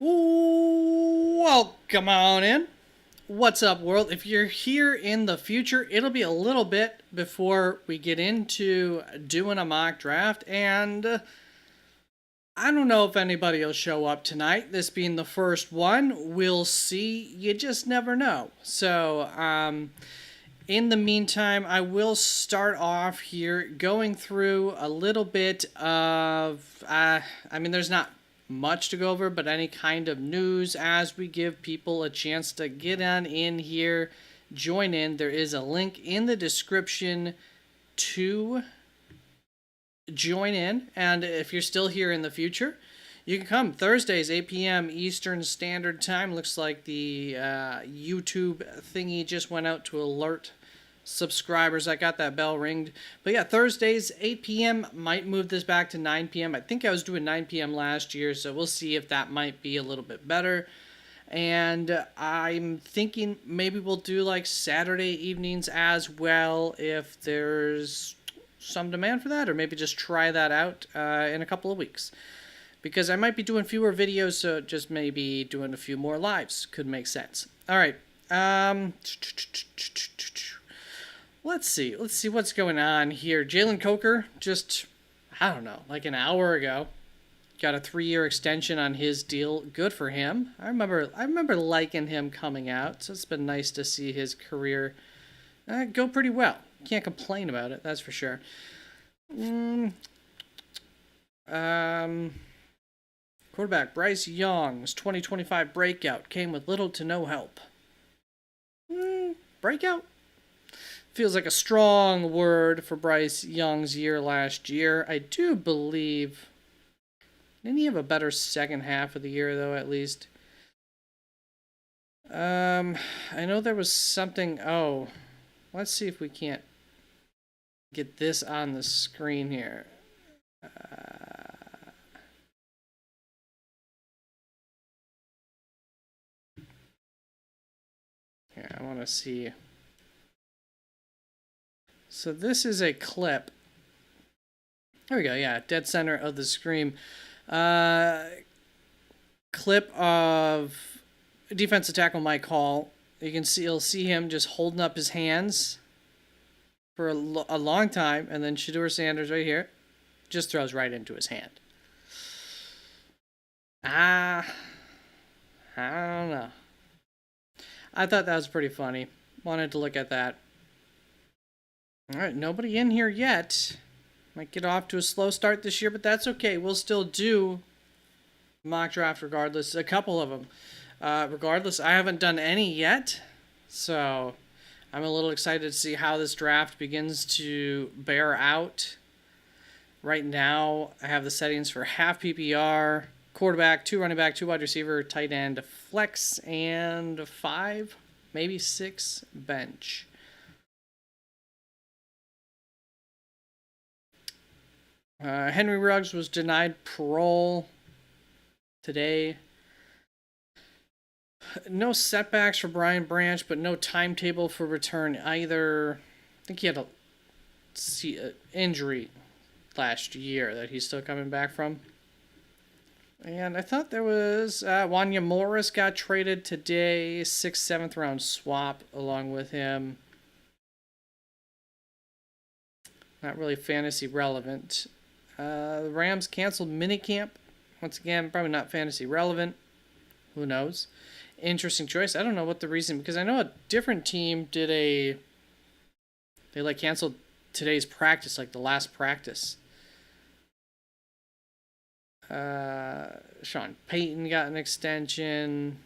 Welcome on in. What's up, world? If you're here in the future, it'll be a little bit before we get into doing a mock draft, and I don't know if anybody will show up tonight. This being the first one, we'll see. You just never know. In the meantime, I will start off here going through a little bit of, there's not much to go over, but any kind of news as we give people a chance to get on in here, join in. There is a link in the description to join in, and if you're still here in the future, you can come Thursdays, 8 p.m. Eastern Standard Time. Looks like the YouTube thingy just went out to alert subscribers. I got that bell ringed. But yeah, Thursdays, 8 p.m. Might move this back to 9 p.m. I think I was doing 9 p.m. last year, so we'll see if that might be a little bit better. And I'm thinking maybe we'll do like Saturday evenings as well if there's some demand for that, or maybe just try that out in a couple of weeks. Because I might be doing fewer videos, so just maybe doing a few more lives could make sense. All right. Let's see what's going on here. Jalen Coker just, I don't know, like an hour ago, got a 3-year extension on his deal. Good for him. I remember liking him coming out, so it's been nice to see his career go pretty well. Can't complain about it, that's for sure. Quarterback Bryce Young's 2025 breakout came with little to no help. Breakout? Feels like a strong word for Bryce Young's year last year. I do believe... Didn't he have a better second half of the year, though, at least? I know there was something... Oh, let's see if we can't get this on the screen here. Here, I want to see. So this is a clip. There we go, yeah, dead center of the screen. Clip of defensive tackle Mike Hall. You'll see him just holding up his hands for a long time, and then Shedeur Sanders right here just throws right into his hand. I don't know. I thought that was pretty funny. Wanted to look at that. All right, nobody in here yet. Might get off to a slow start this year, but that's okay. We'll still do mock draft regardless. A couple of them. Regardless, I haven't done any yet, so I'm a little excited to see how this draft begins to bear out. Right now, I have the settings for half PPR, quarterback, 2 running back, 2 wide receiver, tight end, flex, and 5, maybe 6 bench. Henry Ruggs was denied parole today. No setbacks for Brian Branch, but no timetable for return either. I think he had an injury last year that he's still coming back from. And I thought there was Wanya Morris got traded today. 6th, 7th round swap along with him. Not really fantasy relevant. The Rams canceled minicamp. Once again, probably not fantasy relevant. Who knows? Interesting choice. I don't know what the reason, because I know a different team did they canceled today's practice, like the last practice. Sean Payton got an extension.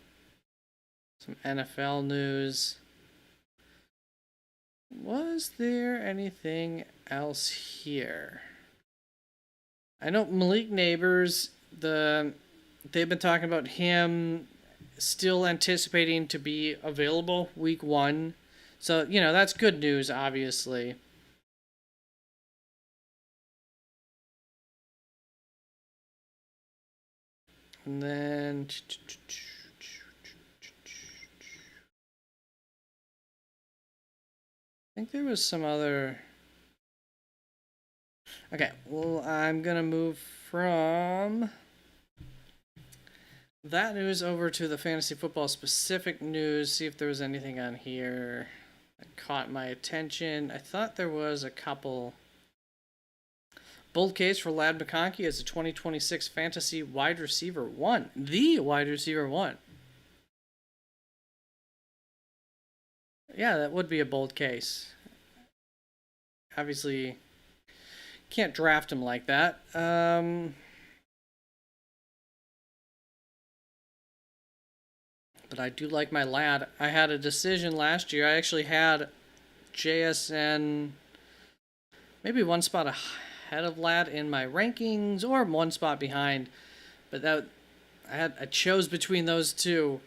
Some NFL news. Was there anything else here? I know Malik Neighbors, they've been talking about him still anticipating to be available week 1. So, that's good news, obviously. And then... I think there was some other... Okay, well, I'm going to move from that news over to the fantasy football specific news. See if there was anything on here that caught my attention. I thought there was a couple. Bold case for Lad McConkey as a 2026 fantasy wide receiver one. The wide receiver one. Yeah, that would be a bold case. Obviously, can't draft him like that. But I do like my lad. I had a decision last year. I actually had JSN maybe one spot ahead of lad in my rankings, or one spot behind. But that I chose between those two,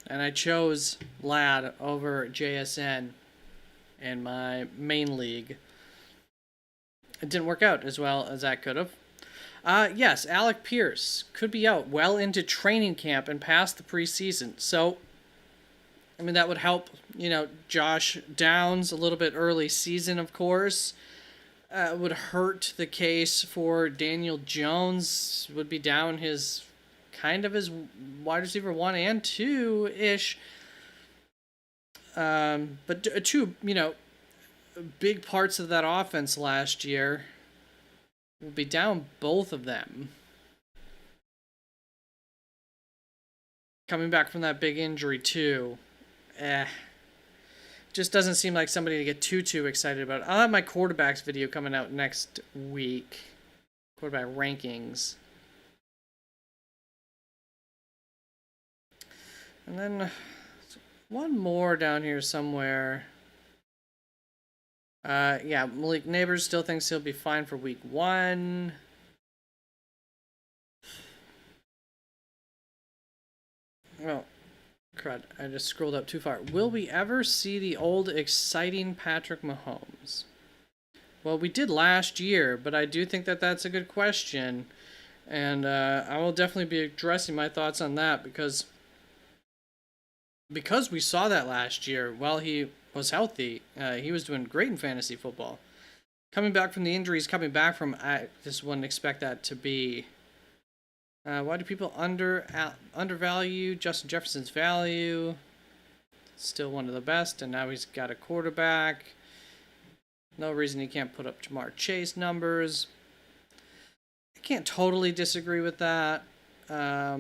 and I chose lad over JSN in my main league. It didn't work out as well as that could have. Yes, Alec Pierce could be out well into training camp and past the preseason. So, I mean, that would help, Josh Downs a little bit early season, of course. Would hurt the case for Daniel Jones, would be down his wide receiver 1 and 2 ish. But two, big parts of that offense last year will be down, both of them. Coming back from that big injury too. Just doesn't seem like somebody to get too excited about. I'll have my quarterbacks video coming out next week. Quarterback rankings. And then one more down here somewhere. Yeah, Malik Neighbors still thinks he'll be fine for week 1. Oh, crud. I just scrolled up too far. Will we ever see the old, exciting Patrick Mahomes? Well, we did last year, but I do think that that's a good question. And I will definitely be addressing my thoughts on that because we saw that last year while he was healthy. He was doing great in fantasy football. Coming back from the injuries, I just wouldn't expect that to be. Why do people undervalue Justin Jefferson's value? Still one of the best, and now he's got a quarterback. No reason he can't put up Jamar Chase numbers. I can't totally disagree with that. I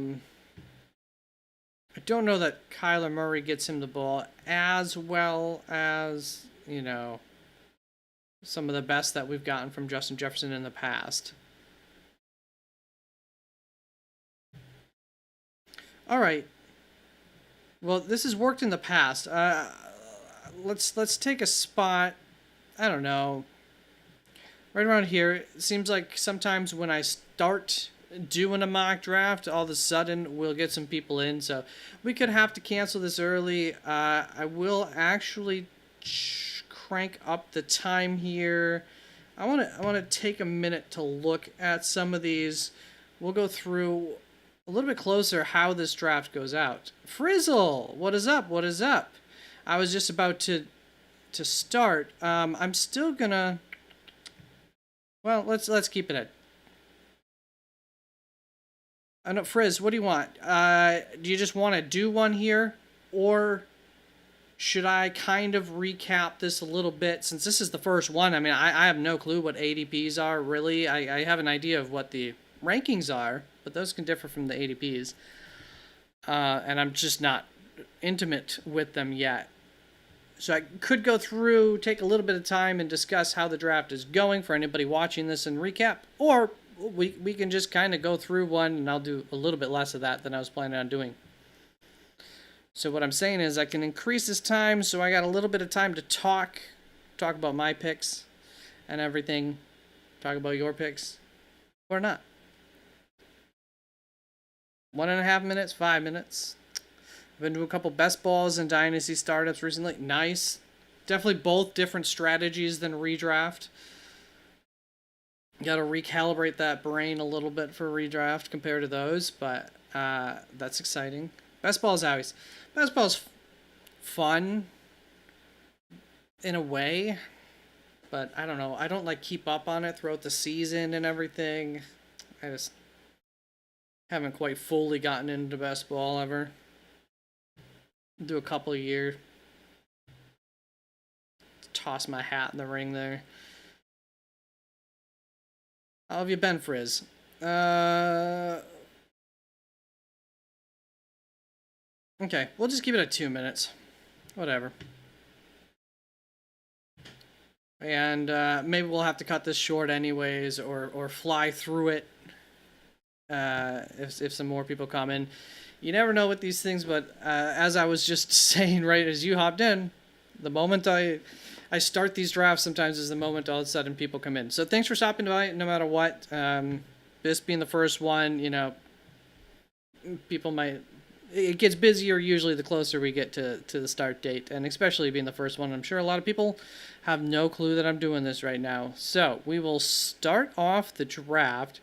don't know that Kyler Murray gets him the ball as well as, some of the best that we've gotten from Justin Jefferson in the past. All right. Well, this has worked in the past. Let's take a spot. I don't know. Right around here. It seems like sometimes when I start doing a mock draft, all of a sudden we'll get some people in. So we could have to cancel this early. I will actually crank up the time here. I want to take a minute to look at some of these. We'll go through a little bit closer how this draft goes out. Frizzle, what is up? What is up? I was just about to start. I'm still gonna. Well, let's keep it at. I know, Frizz, what do you want? Do you just want to do one here, or should I kind of recap this a little bit since this is the first one? I mean, I have no clue what ADPs are really. I have an idea of what the rankings are, but those can differ from the ADPs. And I'm just not intimate with them yet. So I could go through, take a little bit of time and discuss how the draft is going for anybody watching this and recap. Or we can just kind of go through one, and I'll do a little bit less of that than I was planning on doing. So what I'm saying is I can increase this time so I got a little bit of time to talk about my picks and everything, talk about your picks, or not. 1.5 minutes, 5 minutes. I've been to a couple best balls and dynasty startups recently. Nice. Definitely both different strategies than redraft. Got to recalibrate that brain a little bit for redraft compared to those, but that's exciting. Best ball is always. Best ball's fun in a way, but I don't know. I don't keep up on it throughout the season and everything. Haven't quite fully gotten into best ball ever. Do a couple of years. Toss my hat in the ring there. How have you been, Frizz? Okay, we'll just keep it at 2 minutes. Whatever. And maybe we'll have to cut this short anyways, or fly through it if some more people come in. You never know with these things, but as I was just saying right as you hopped in, the moment I start these drafts sometimes is the moment all of a sudden people come in. So thanks for stopping by no matter what. This being the first one, you know, people might... It gets busier usually the closer we get to the start date, and especially being the first one, I'm sure a lot of people have no clue that I'm doing this right now. So we will start off the draft,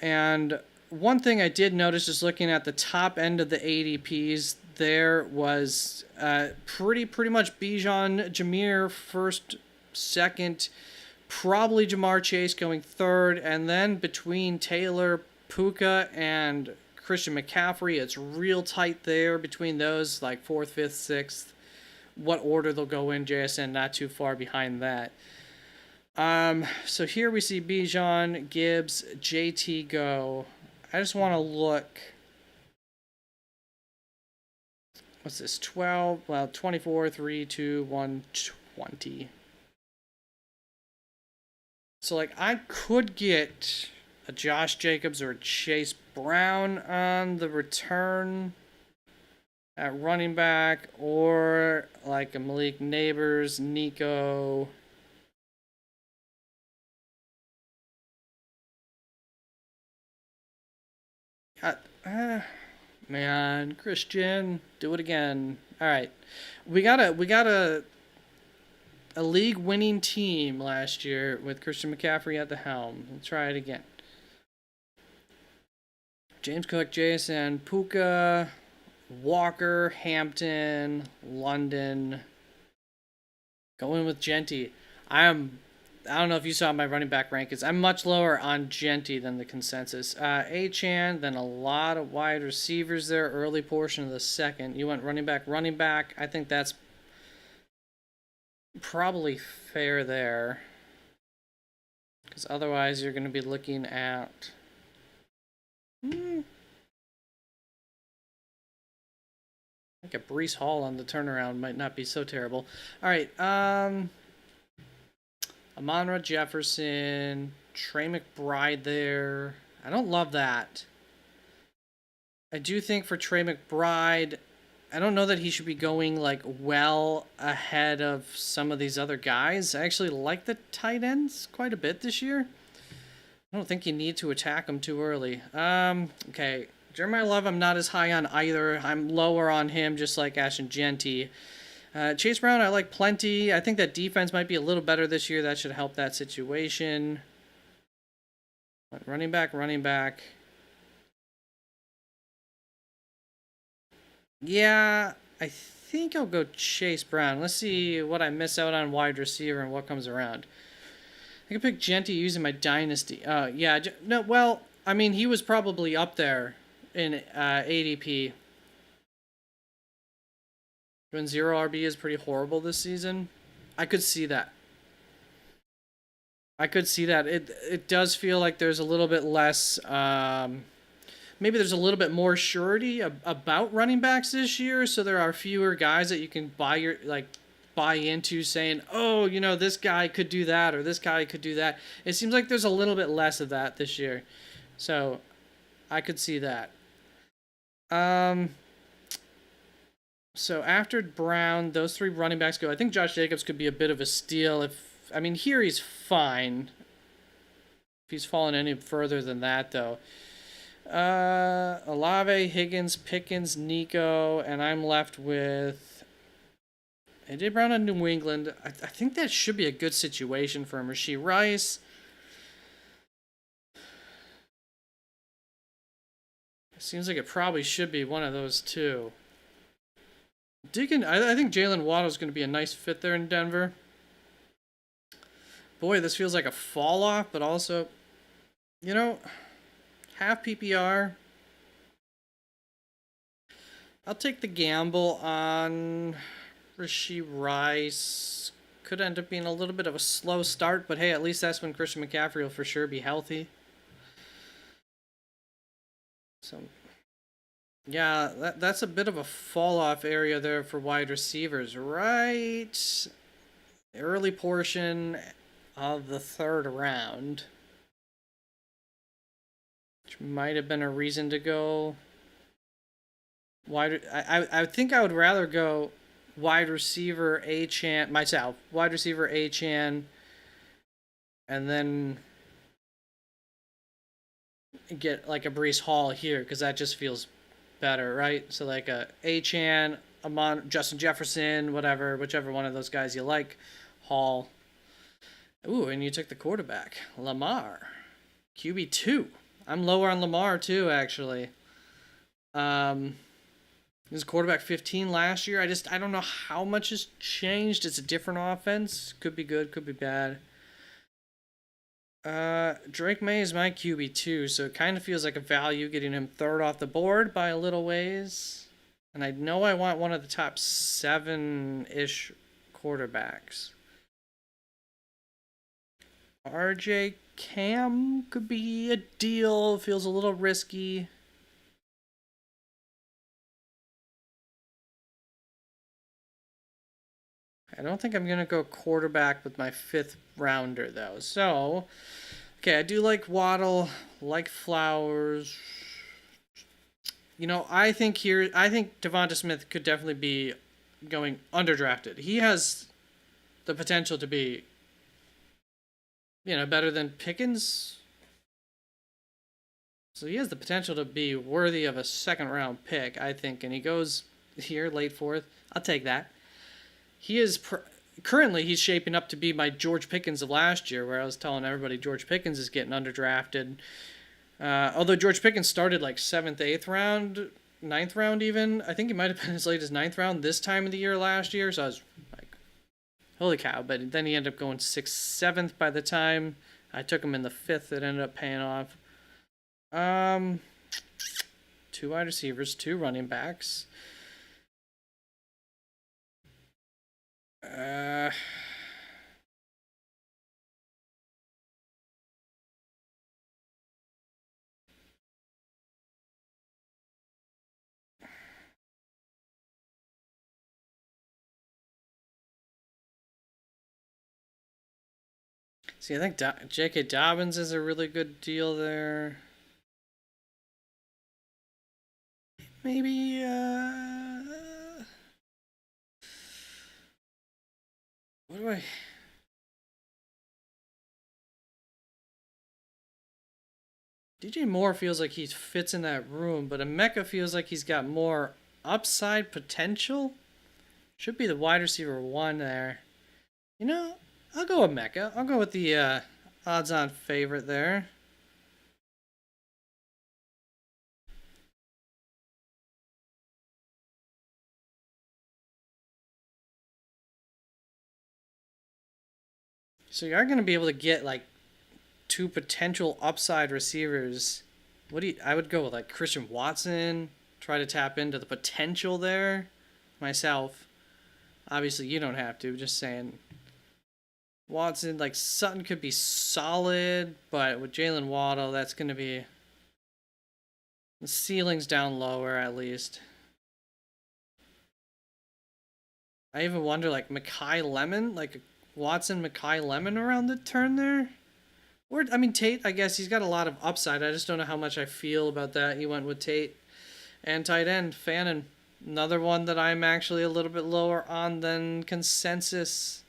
and one thing I did notice is looking at the top end of the ADPs, there was pretty much Bijan, Jameer first, second, probably Jamar Chase going third, and then between Taylor, Puka, and Christian McCaffrey, it's real tight there between those, like 4th, 5th, 6th. What order they'll go in, JSN not too far behind that. So here we see Bijan, Gibbs, JT go. I just want to look. What's this? 12, well, 24, 3, 2, 1, 20. So, like, I could get a Josh Jacobs or a Chase Brown on the return at running back, or like a Malik Neighbors, Nico. Man, Christian, do it again. All right, we got a league winning team last year with Christian McCaffrey at the helm. We'll try it again. James Cook, Jason, Puka, Walker, Hampton, London. Going with Genty. I don't know if you saw my running back rankings. I'm much lower on Genty than the consensus. Achan, then a lot of wide receivers there, early portion of the second. You went running back. I think that's probably fair there. Because otherwise you're going to be looking at... like a Breece Hall on the turnaround might not be so terrible. All right, Amonra Jefferson, Trey McBride there. I don't love that. I do think for Trey McBride, I don't know that he should be going like well ahead of some of these other guys. I actually like the tight ends quite a bit this year. I don't think you need to attack them too early. Okay. Jeremiah Love, I'm not as high on either. I'm lower on him, just like Ashton Genty. Chase Brown, I like plenty. I think that defense might be a little better this year. That should help that situation. Running back. Yeah, I think I'll go Chase Brown. Let's see what I miss out on wide receiver and what comes around. I could pick Genty using my dynasty. Yeah, no, well, I mean, he was probably up there in ADP. When 0 RB is pretty horrible this season. I could see that. It does feel like there's a little bit less... maybe there's a little bit more surety about running backs this year, so there are fewer guys that you can buy into saying, oh, you know, this guy could do that or this guy could do that. It seems like there's a little bit less of that this year. So I could see that. So after Brown, those 3 running backs go. I think Josh Jacobs could be a bit of a steal. Here he's fine. If he's fallen any further than that, though. Olave, Higgins, Pickens, Nico, and I'm left with AJ Brown in New England. I think that should be a good situation for him. Rashee Rice. Seems like it probably should be one of those two. I think Jalen Waddle is going to be a nice fit there in Denver. Boy, this feels like a fall off, but also, you know, half PPR. I'll take the gamble on Rashee Rice. Could end up being a little bit of a slow start, but hey, at least that's when Christian McCaffrey will for sure be healthy. So, yeah, that's a bit of a fall-off area there for wide receivers, right? Early portion of the third round, which might have been a reason to go wide. I think I would rather go wide receiver Achane myself, wide receiver Achane, and then get like a Breece Hall here because that just feels better, right? So like a Achane, Justin Jefferson, whatever, whichever one of those guys you like, Hall. Ooh, and you took the quarterback, Lamar, QB2. I'm lower on Lamar too, actually. He was quarterback 15 last year. I don't know how much has changed. It's a different offense. Could be good, could be bad. Drake May is my QB2, so it kind of feels like a value getting him third off the board by a little ways. And I know I want one of the top 7-ish quarterbacks. RJ Cam could be a deal. Feels a little risky. I don't think I'm going to go quarterback with my 5th rounder, though. So, okay, I do like Waddle, like Flowers. You know, I think Devonta Smith could definitely be going underdrafted. He has the potential to be, better than Pickens. So he has the potential to be worthy of a 2nd-round pick, I think. And he goes here, late 4th. I'll take that. He is currently he's shaping up to be my George Pickens of last year, where I was telling everybody George Pickens is getting underdrafted. Although George Pickens started like 7th, 8th round, 9th round even. I think he might have been as late as 9th round this time of the year last year. So I was like, holy cow. But then he ended up going 6th, 7th by the time I took him in the 5th. It ended up paying off. 2 wide receivers, 2 running backs. See, I think J.K. Dobbins is a really good deal there. Maybe, what do I... DJ Moore feels like he fits in that room, but Emeka feels like he's got more upside potential. Should be the wide receiver 1 there. I'll go with Emeka. I'll go with the odds-on favorite there. So you are going to be able to get like 2 potential upside receivers. I would go with like Christian Watson, try to tap into the potential there myself. Obviously you don't have to, just saying. Watson, like Sutton could be solid, but with Jalen Waddle, that's going to be the ceiling's down lower at least. I even wonder like Mekhi Lemon, like Watson, Mekhi Lemon around the turn there. Or, I mean, Tate, I guess he's got a lot of upside. I just don't know how much I feel about that. He went with Tate. And tight end, Fannin. Another one that I'm actually a little bit lower on than consensus.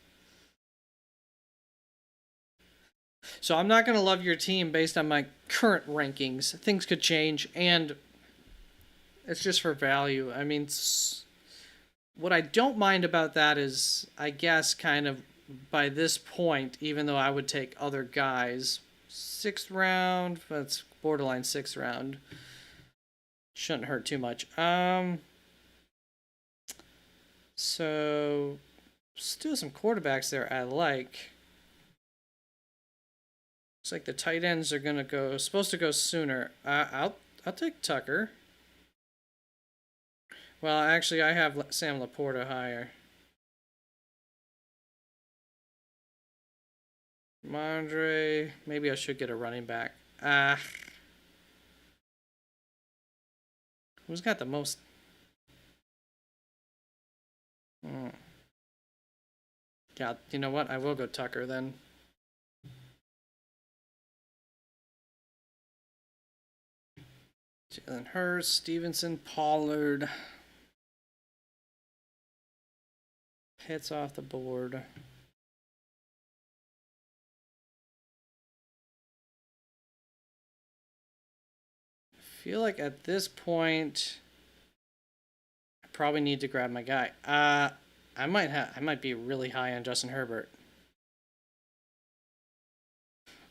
So I'm not going to love your team based on my current rankings. Things could change, and it's just for value. I mean, what I don't mind about that is, I guess, kind of by this point, even though I would take other guys, 6th round, that's borderline 6th round. Shouldn't hurt too much. So still some quarterbacks there I like. Looks like the tight ends are gonna go supposed to go sooner. I'll take Tucker. Well, actually, I have Sam Laporta higher. Mondre, maybe I should get a running back. Who's got the most? Yeah, you know what? I will go Tucker then. Jalen Hurst, Stevenson, Pollard. Hits off the board. I feel like at this point, I probably need to grab my guy. I might be really high on Justin Herbert.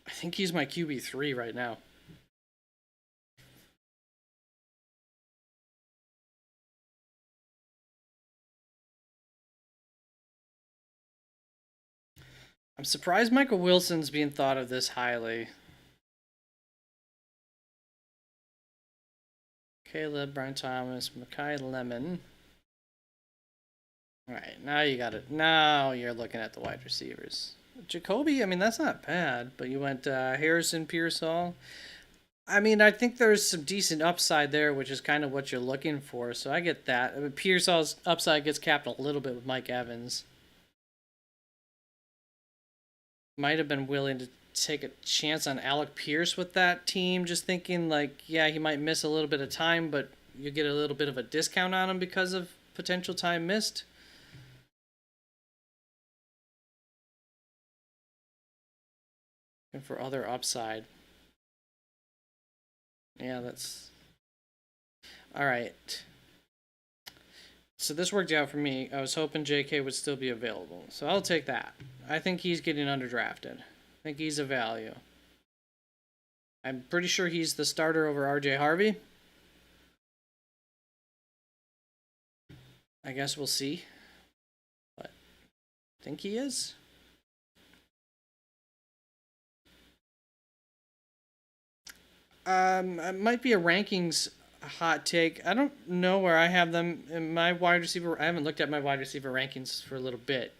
I think he's my QB3 right now. I'm surprised Michael Wilson's being thought of this highly. Caleb, Brian Thomas, Makai Lemon. All right, now you got it. Now you're looking at the wide receivers. Jacoby, I mean, that's not bad, but you went Harrison, Pearsall. I mean, I think there's some decent upside there, which is kind of what you're looking for, so I get that. I mean, Pearsall's upside gets capped a little bit with Mike Evans. Might have been willing to take a chance on Alec Pierce with that team, just thinking, like, yeah, he might miss a little bit of time, but you get a little bit of a discount on him because of potential time missed. And for other upside. Yeah, that's... Alright. So this worked out for me. I was hoping JK would still be available. So I'll take that. I think he's getting underdrafted. I think he's a value. I'm pretty sure he's the starter over RJ Harvey. I guess we'll see. But I think he is. It might be a rankings hot take. I don't know where I have them in my wide receiver. I haven't looked at my wide receiver rankings for a little bit,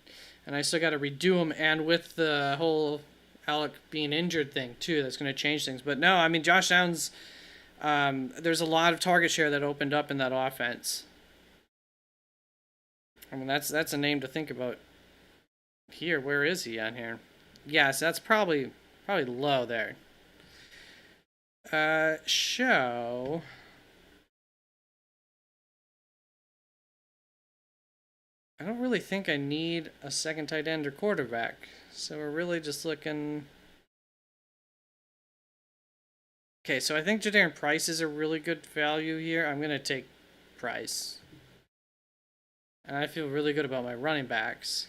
and I still got to redo them. And with the whole Alec being injured thing too, that's going to change things. But no, I mean Josh Downs. There's a lot of target share that opened up in that offense. I mean that's a name to think about. Here, where is he on here? Yes, that's probably low there. Show. I don't really think I need a second tight end or quarterback. So we're really just looking... Okay, so I think Jadarian Price is a really good value here. I'm going to take Price. And I feel really good about my running backs.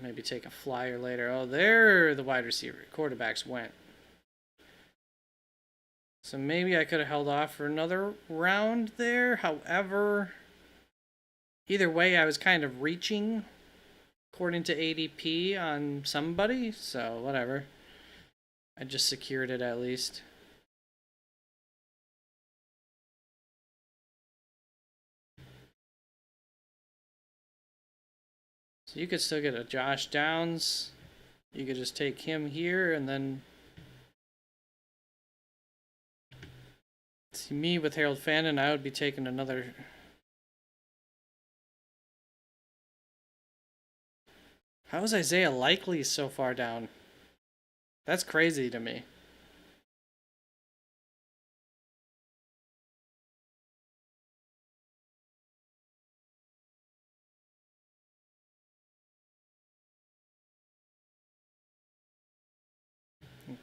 Maybe take a flyer later. Oh, there the wide receiver. Quarterbacks went. So maybe I could have held off for another round there. However, either way, I was kind of reaching according to ADP on somebody. So whatever. I just secured it at least. So you could still get a Josh Downs. You could just take him here and then... See, me with Harold Fannin, I would be taking another... How is Isaiah Likely so far down? That's crazy to me.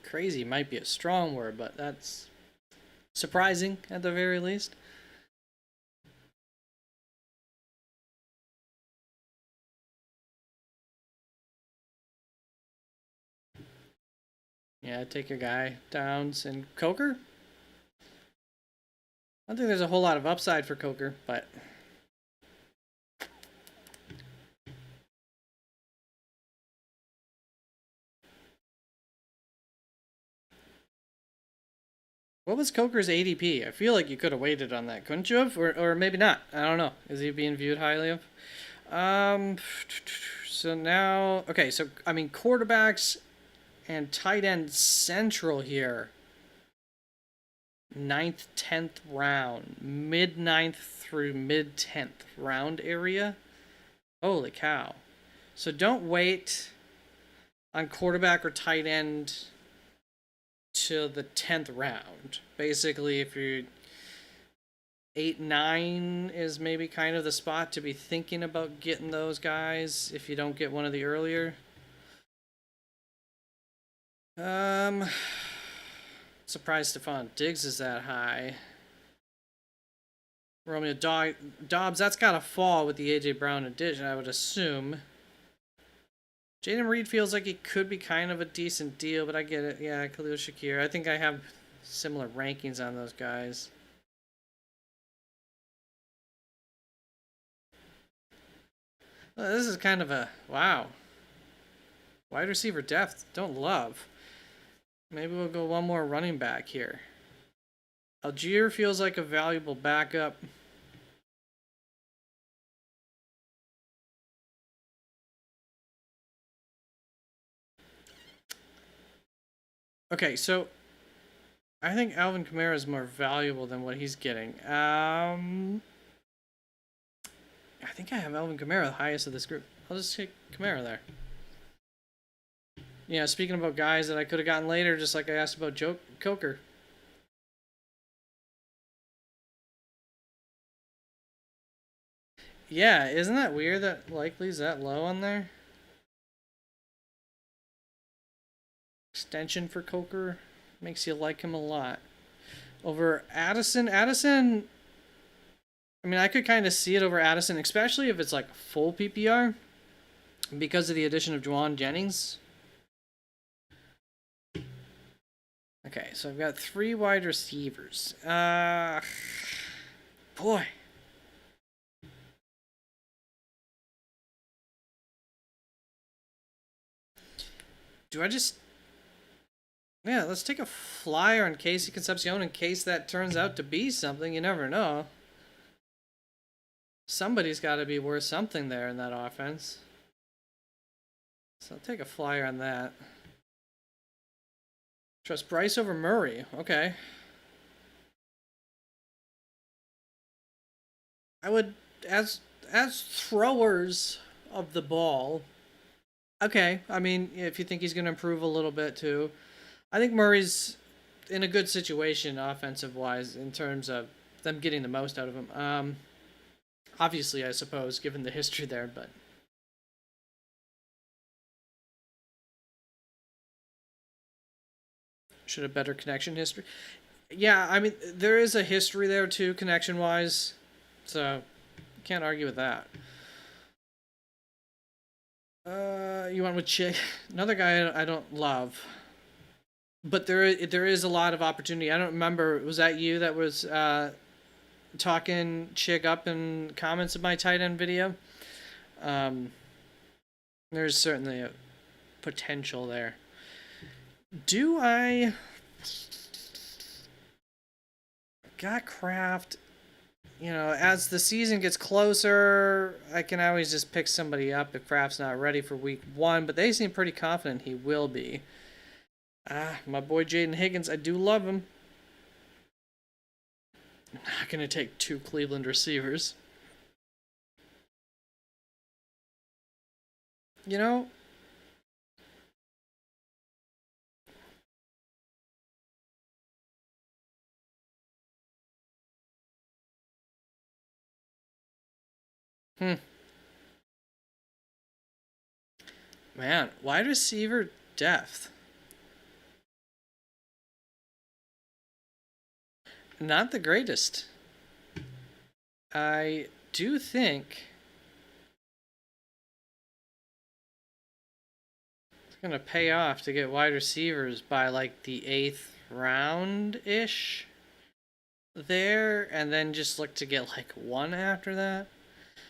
Crazy might be a strong word, but that's surprising at the very least. Yeah, take your guy, Downs, and Coker. I don't think there's a whole lot of upside for Coker, but... What was Coker's ADP? I feel like you could have waited on that, couldn't you have? Or maybe not. I don't know. Is he being viewed highly of? So now, okay, so, I mean, quarterbacks and tight end central here. 9th, 10th round. Mid 9th through mid 10th round area. Holy cow. So don't wait on quarterback or tight end till the 10th round. Basically, if you're 8, 9 is maybe kind of the spot to be thinking about getting those guys if you don't get one of the earlier. Surprised Stephon Diggs is that high. Romeo Dobbs, that's got to fall with the A.J. Brown addition, I would assume. Jaden Reed feels like he could be kind of a decent deal, but I get it. Yeah, Khalil Shakir. I think I have similar rankings on those guys. Well, this is kind of a, wow. Wide receiver depth, don't love. Maybe we'll go one more running back here. Algier feels like a valuable backup. Okay, so I think Alvin Kamara is more valuable than what he's getting. I think I have Alvin Kamara the highest of this group. I'll just take Kamara there. Yeah, speaking about guys that I could have gotten later, just like I asked about Coker. Yeah, isn't that weird that Likely's that low on there? Extension for Coker makes you like him a lot. Over Addison, I mean, I could kind of see it over Addison, especially if it's like full PPR because of the addition of Juwan Jennings. Okay, so I've got 3 wide receivers. Boy. Do I just... Yeah, let's take a flyer on Casey Concepcion in case that turns out to be something. You never know. Somebody's got to be worth something there in that offense. So I'll take a flyer on that. Trust Bryce over Murray. Okay. I would, as throwers of the ball, okay. I mean, if you think he's going to improve a little bit too, I think Murray's in a good situation offensive-wise in terms of them getting the most out of him. Obviously, I suppose, given the history there, but... Should have better connection history. Yeah, I mean, there is a history there too, connection-wise. So, can't argue with that. You went with Chick. Another guy I don't love. But there is a lot of opportunity. I don't remember, was that you that was talking Chick up in comments of my tight end video? There's certainly a potential there. Do I... Got Kraft. You know, as the season gets closer, I can always just pick somebody up if Kraft's not ready for week 1, but they seem pretty confident he will be. My boy Jaden Higgins, I do love him. I'm not going to take 2 Cleveland receivers. You know, man, wide receiver depth. Not the greatest. I do think it's going to pay off to get wide receivers by like the 8th round-ish there, and then just look to get like 1 after that.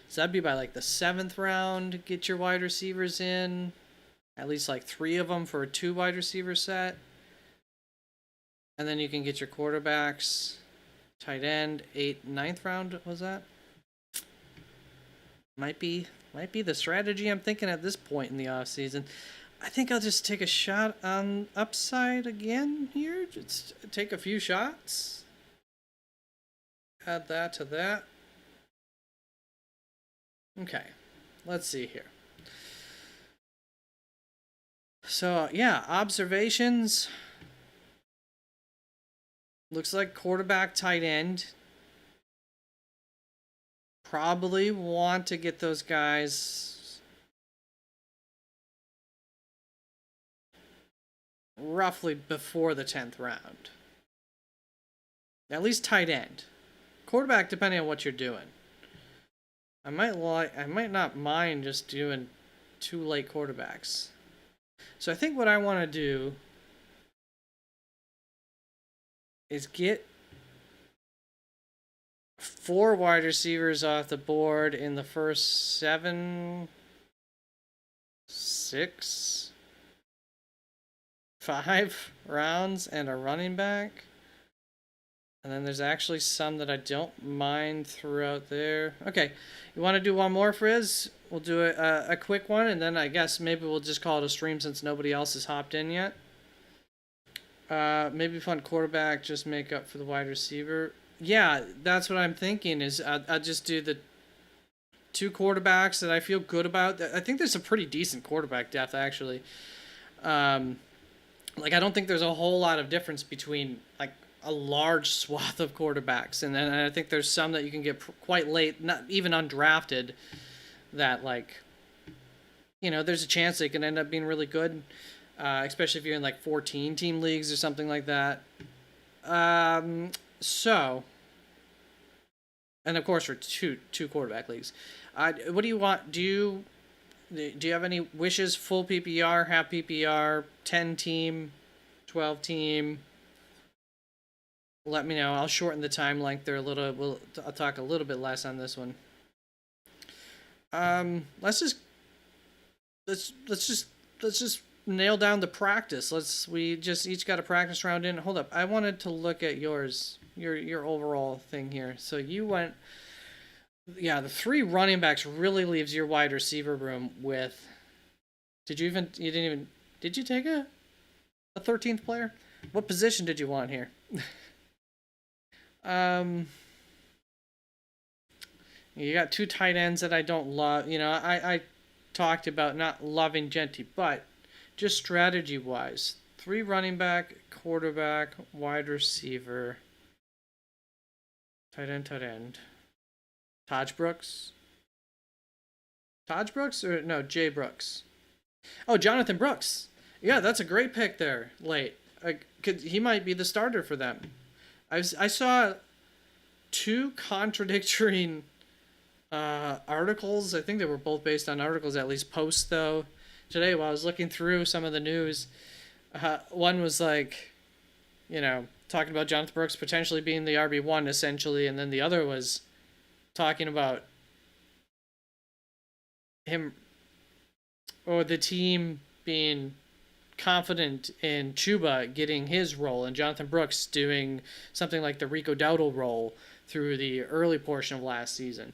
So that'd be by like the 7th round, get your wide receivers in. At least like 3 of them for a 2 wide receiver set. And then you can get your quarterbacks, tight end, 8th, 9th round, was that? Might be the strategy I'm thinking at this point in the off season. I think I'll just take a shot on upside again here. Just take a few shots. Add that to that. Okay, let's see here. So, yeah, observations. Looks like quarterback, tight end. Probably want to get those guys roughly before the 10th round. At least tight end. Quarterback, depending on what you're doing. I might not mind just doing 2 late quarterbacks. So I think what I want to do is get 4 wide receivers off the board in the first 7, 6, 5 rounds and a running back. And then there's actually some that I don't mind throughout there. Okay, you want to do one more, Frizz? We'll do a quick one, and then I guess maybe we'll just call it a stream since nobody else has hopped in yet. Maybe fun quarterback, just make up for the wide receiver. Yeah, that's what I'm thinking is I'll just do the 2 quarterbacks that I feel good about. I think there's a pretty decent quarterback depth, actually. I don't think there's a whole lot of difference between, like, a large swath of quarterbacks. And then I think there's some that you can get quite late, not even undrafted, that, like, there's a chance they can end up being really good, especially if you're in, like, 14-team leagues or something like that. So, and of course for two quarterback leagues. What do you want? Do you have any wishes? Full PPR, half PPR, 10-team, 12-team? Let me know. I'll shorten the time length there a little. I'll talk a little bit less on this one. Let's just nail down the practice. We just each got a practice round in. Hold up. I wanted to look at yours. Your overall thing here. So you went, yeah, the 3 running backs really leaves your wide receiver room with. Did you take a 13th player? What position did you want here? You got 2 tight ends that I don't love. I talked about not loving Genty, but just strategy wise, 3 running back, quarterback, wide receiver. Tight end. Taj Brooks? Or no, Jay Brooks. Oh, Jonathan Brooks. Yeah, that's a great pick there, late. He might be the starter for them. I saw 2 contradictory articles. I think they were both based on articles, at least posts, though. Today, while I was looking through some of the news, one was like, talking about Jonathan Brooks potentially being the RB1 essentially, and then the other was talking about him or the team being confident in Chuba getting his role and Jonathan Brooks doing something like the Rico Dowdle role through the early portion of last season.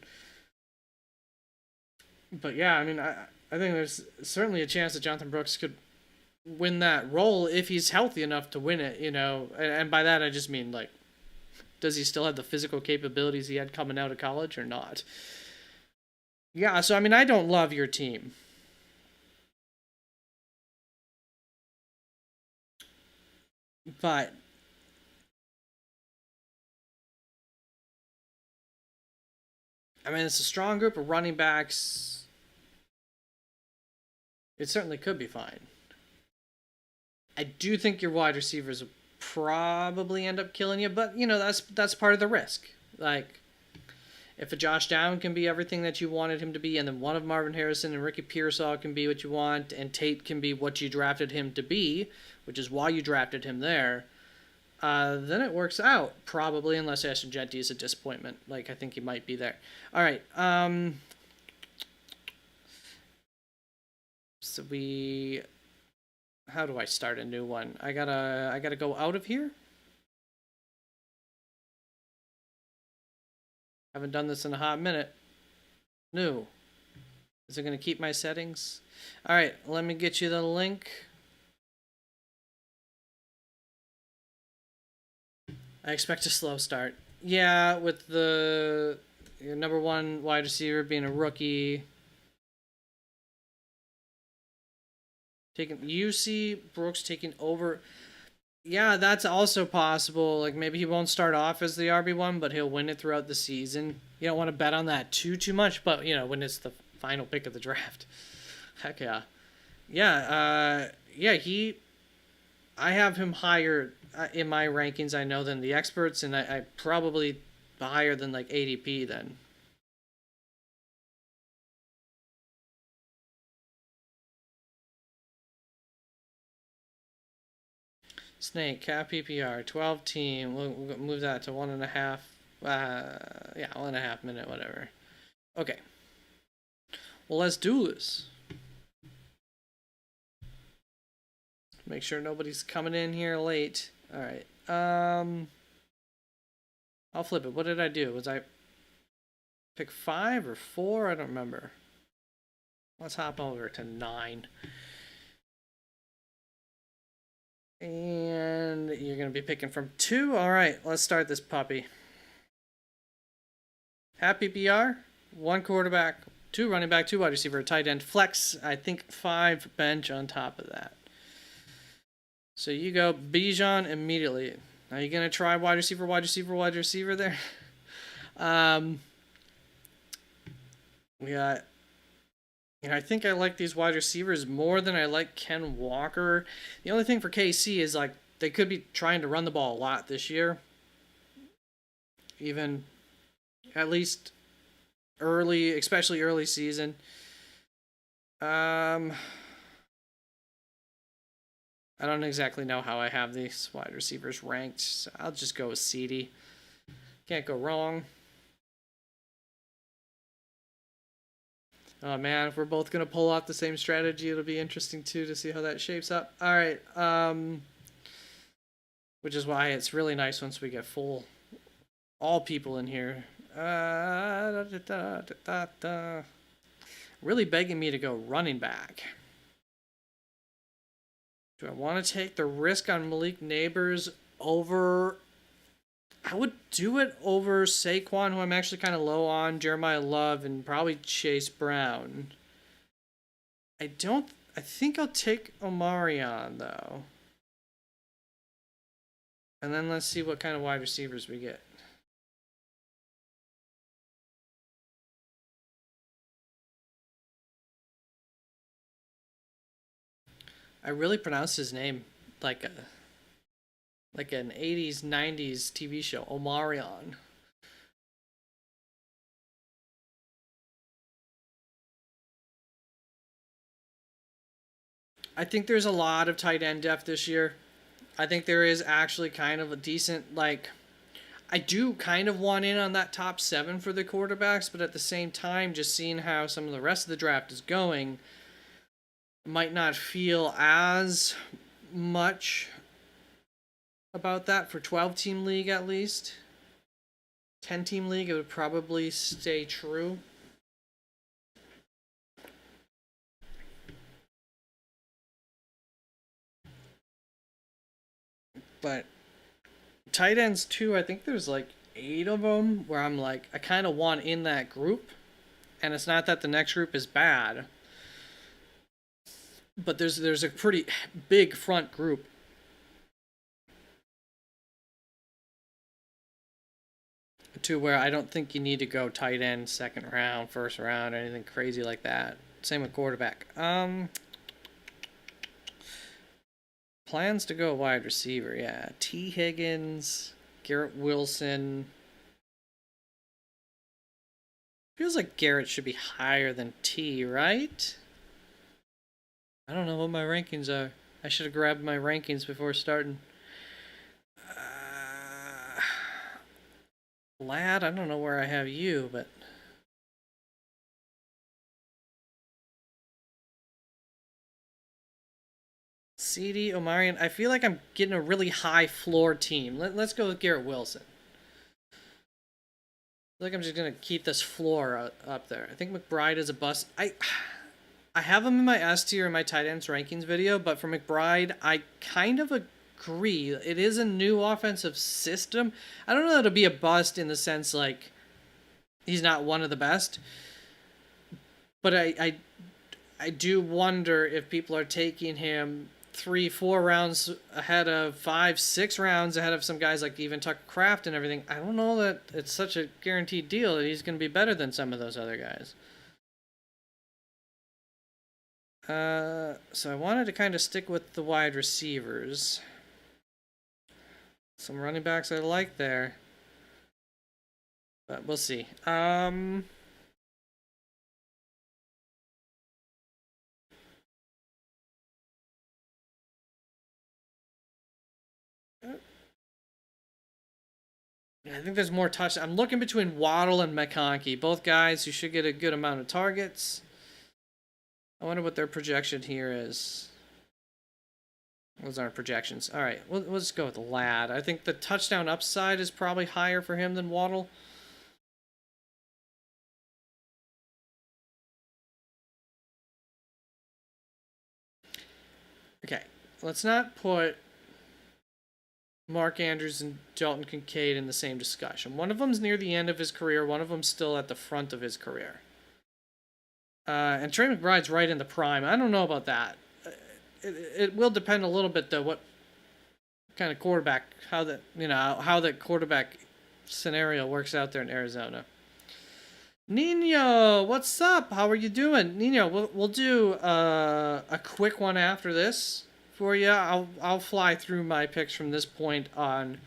But yeah, I mean, I think there's certainly a chance that Jonathan Brooks could win that role if he's healthy enough to win it, and by that I just mean, like, does he still have the physical capabilities he had coming out of college or not? Yeah, so I mean, I don't love your team. But I mean, it's a strong group of running backs. It certainly could be fine. I do think your wide receivers will probably end up killing you, but that's part of the risk. Like, if a Josh Dowd can be everything that you wanted him to be, and then one of Marvin Harrison and Ricky Pearsall can be what you want, and Tate can be what you drafted him to be, which is why you drafted him there, then it works out, probably, unless Ashton Genty is a disappointment. Like, I think he might be there. All right. So how do I start a new one? I gotta go out of here? Haven't done this in a hot minute. No. Is it going to keep my settings? All right, let me get you the link. I expect a slow start. Yeah, with the your number one wide receiver being a rookie. You see Brooks taking over. Yeah, that's also possible. Like maybe he won't start off as the RB1, but he'll win it throughout the season. You don't want to bet on that too much, but when it's the final pick of the draft. Heck yeah. Yeah, I have him higher in my rankings, I know, than the experts, and I probably higher than like ADP then. Snake, cap PPR, 12 team. We'll move that to 1.5. Yeah, 1.5 minute, whatever. Okay. Well, let's do this. Make sure nobody's coming in here late. All right. I'll flip it. What did I do? Was I pick 5 or 4? I don't remember. Let's hop over to 9. And you're going to be picking from 2. All right, let's start this puppy. Happy PPR, 1 quarterback, 2 running back, 2 wide receiver, tight end, flex, I think 5 bench on top of that. So you go Bijan immediately. Are you going to try wide receiver there? We got... I think I like these wide receivers more than I like Ken Walker. The only thing for KC is like they could be trying to run the ball a lot this year. Even at least early, especially early season. I don't exactly know how I have these wide receivers ranked, so I'll just go with CD. Can't go wrong. Oh man, if we're both gonna pull off the same strategy, it'll be interesting too to see how that shapes up. All right, which is why it's really nice once we get all people in here. Really begging me to go running back. Do I want to take the risk on Malik Neighbors over... I would do it over Saquon, who I'm actually kind of low on, Jeremiah Love, and probably Chase Brown. I think I'll take Omarion, though. And then let's see what kind of wide receivers we get. I really pronounced his name like an 80s, 90s TV show, Omarion. I think there's a lot of tight end depth this year. I think there is actually kind of a decent, like, I do kind of want in on that top 7 for the quarterbacks, but at the same time, just seeing how some of the rest of the draft is going, might not feel as much about that for 12-team league at least. 10-team league, it would probably stay true. But tight ends too, I think there's like 8 of them where I'm like, I kind of want in that group. And it's not that the next group is bad, but there's a pretty big front group. To where I don't think you need to go tight end, second round, first round, anything crazy like that. Same with quarterback. Plans to go wide receiver, yeah. T. Higgins, Garrett Wilson. Feels like Garrett should be higher than T, right? I don't know what my rankings are. I should have grabbed my rankings before starting. Lad, I don't know where I have you, but... CD, Omarion. I feel like I'm getting a really high floor team. Let's go with Garrett Wilson. like I'm just gonna keep this floor up there. I think McBride is a bust. I have him in my S tier in my tight ends rankings video, but for McBride, I kind of agree. It is a new offensive system. I don't know that it'll be a bust in the sense like he's not one of the best, but I do wonder if people are taking him 3-4 rounds ahead of 5-6 rounds ahead of some guys like even Tucker Kraft and everything. I don't know that it's such a guaranteed deal that he's going to be better than some of those other guys. So I wanted to kind of stick with the wide receivers. Some running backs I like there, but we'll see. I think there's more touch. I'm looking between Waddle and McConkey, both guys who should get a good amount of targets. I wonder what their projection here is. Those aren't projections. All right, we'll just go with Ladd. I think the touchdown upside is probably higher for him than Waddle. Okay, let's not put Mark Andrews and Dalton Kincaid in the same discussion. One of them's near the end of his career. One of them's still at the front of his career. And Trey McBride's right in the prime. I don't know about that. It will depend a little bit though what kind of quarterback, how the quarterback scenario works out there in Arizona. Nino, what's up? How are you doing, Nino? We'll do a quick one after this for you. I'll fly through my picks from this point on.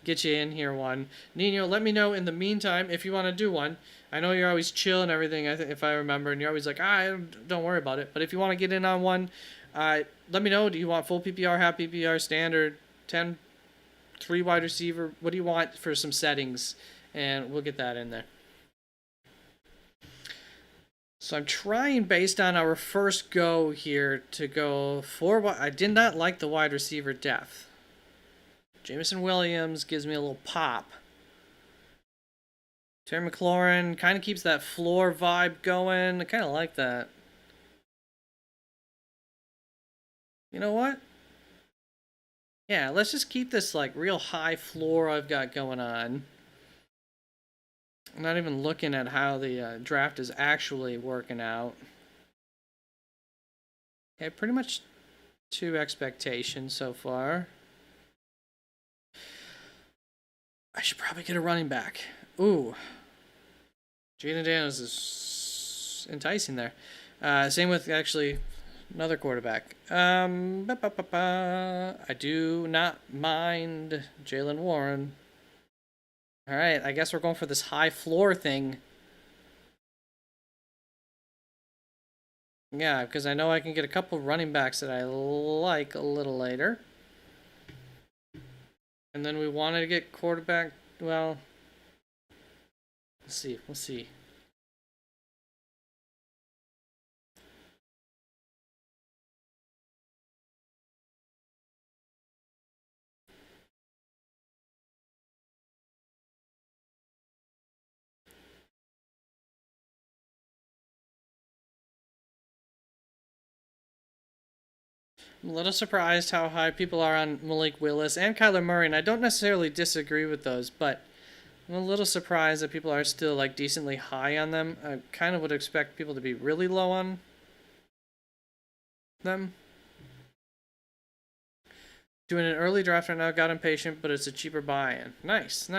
Get you in here one. Nino, let me know in the meantime if you want to do one. I know you're always chill and everything, if I remember, and you're always like, don't worry about it. But if you want to get in on one, let me know. Do you want full PPR, half PPR, standard, 10, 3 wide receiver? What do you want for some settings? And we'll get that in there. So I'm trying, based on our first go here, to go for what I did not like the wide receiver depth. Jameson Williams gives me a little pop. Terry McLaurin kind of keeps that floor vibe going. I kind of like that. You know what? Yeah, let's just keep this like real high floor I've got going on. I'm not even looking at how the draft is actually working out. Okay, pretty much to expectations so far. I should probably get a running back. Ooh. Jaden Daniels is enticing there. Same with actually another quarterback. I do not mind Jalen Warren. All right, I guess we're going for this high floor thing. Yeah, because I know I can get a couple running backs that I like a little later. And then we wanted to get quarterback. Well, we'll see. I'm a little surprised how high people are on Malik Willis and Kyler Murray, and I don't necessarily disagree with those, but I'm a little surprised that people are still like decently high on them. I kind of would expect people to be really low on them. Doing an early draft right now, got impatient, but it's a cheaper buy-in. Nice.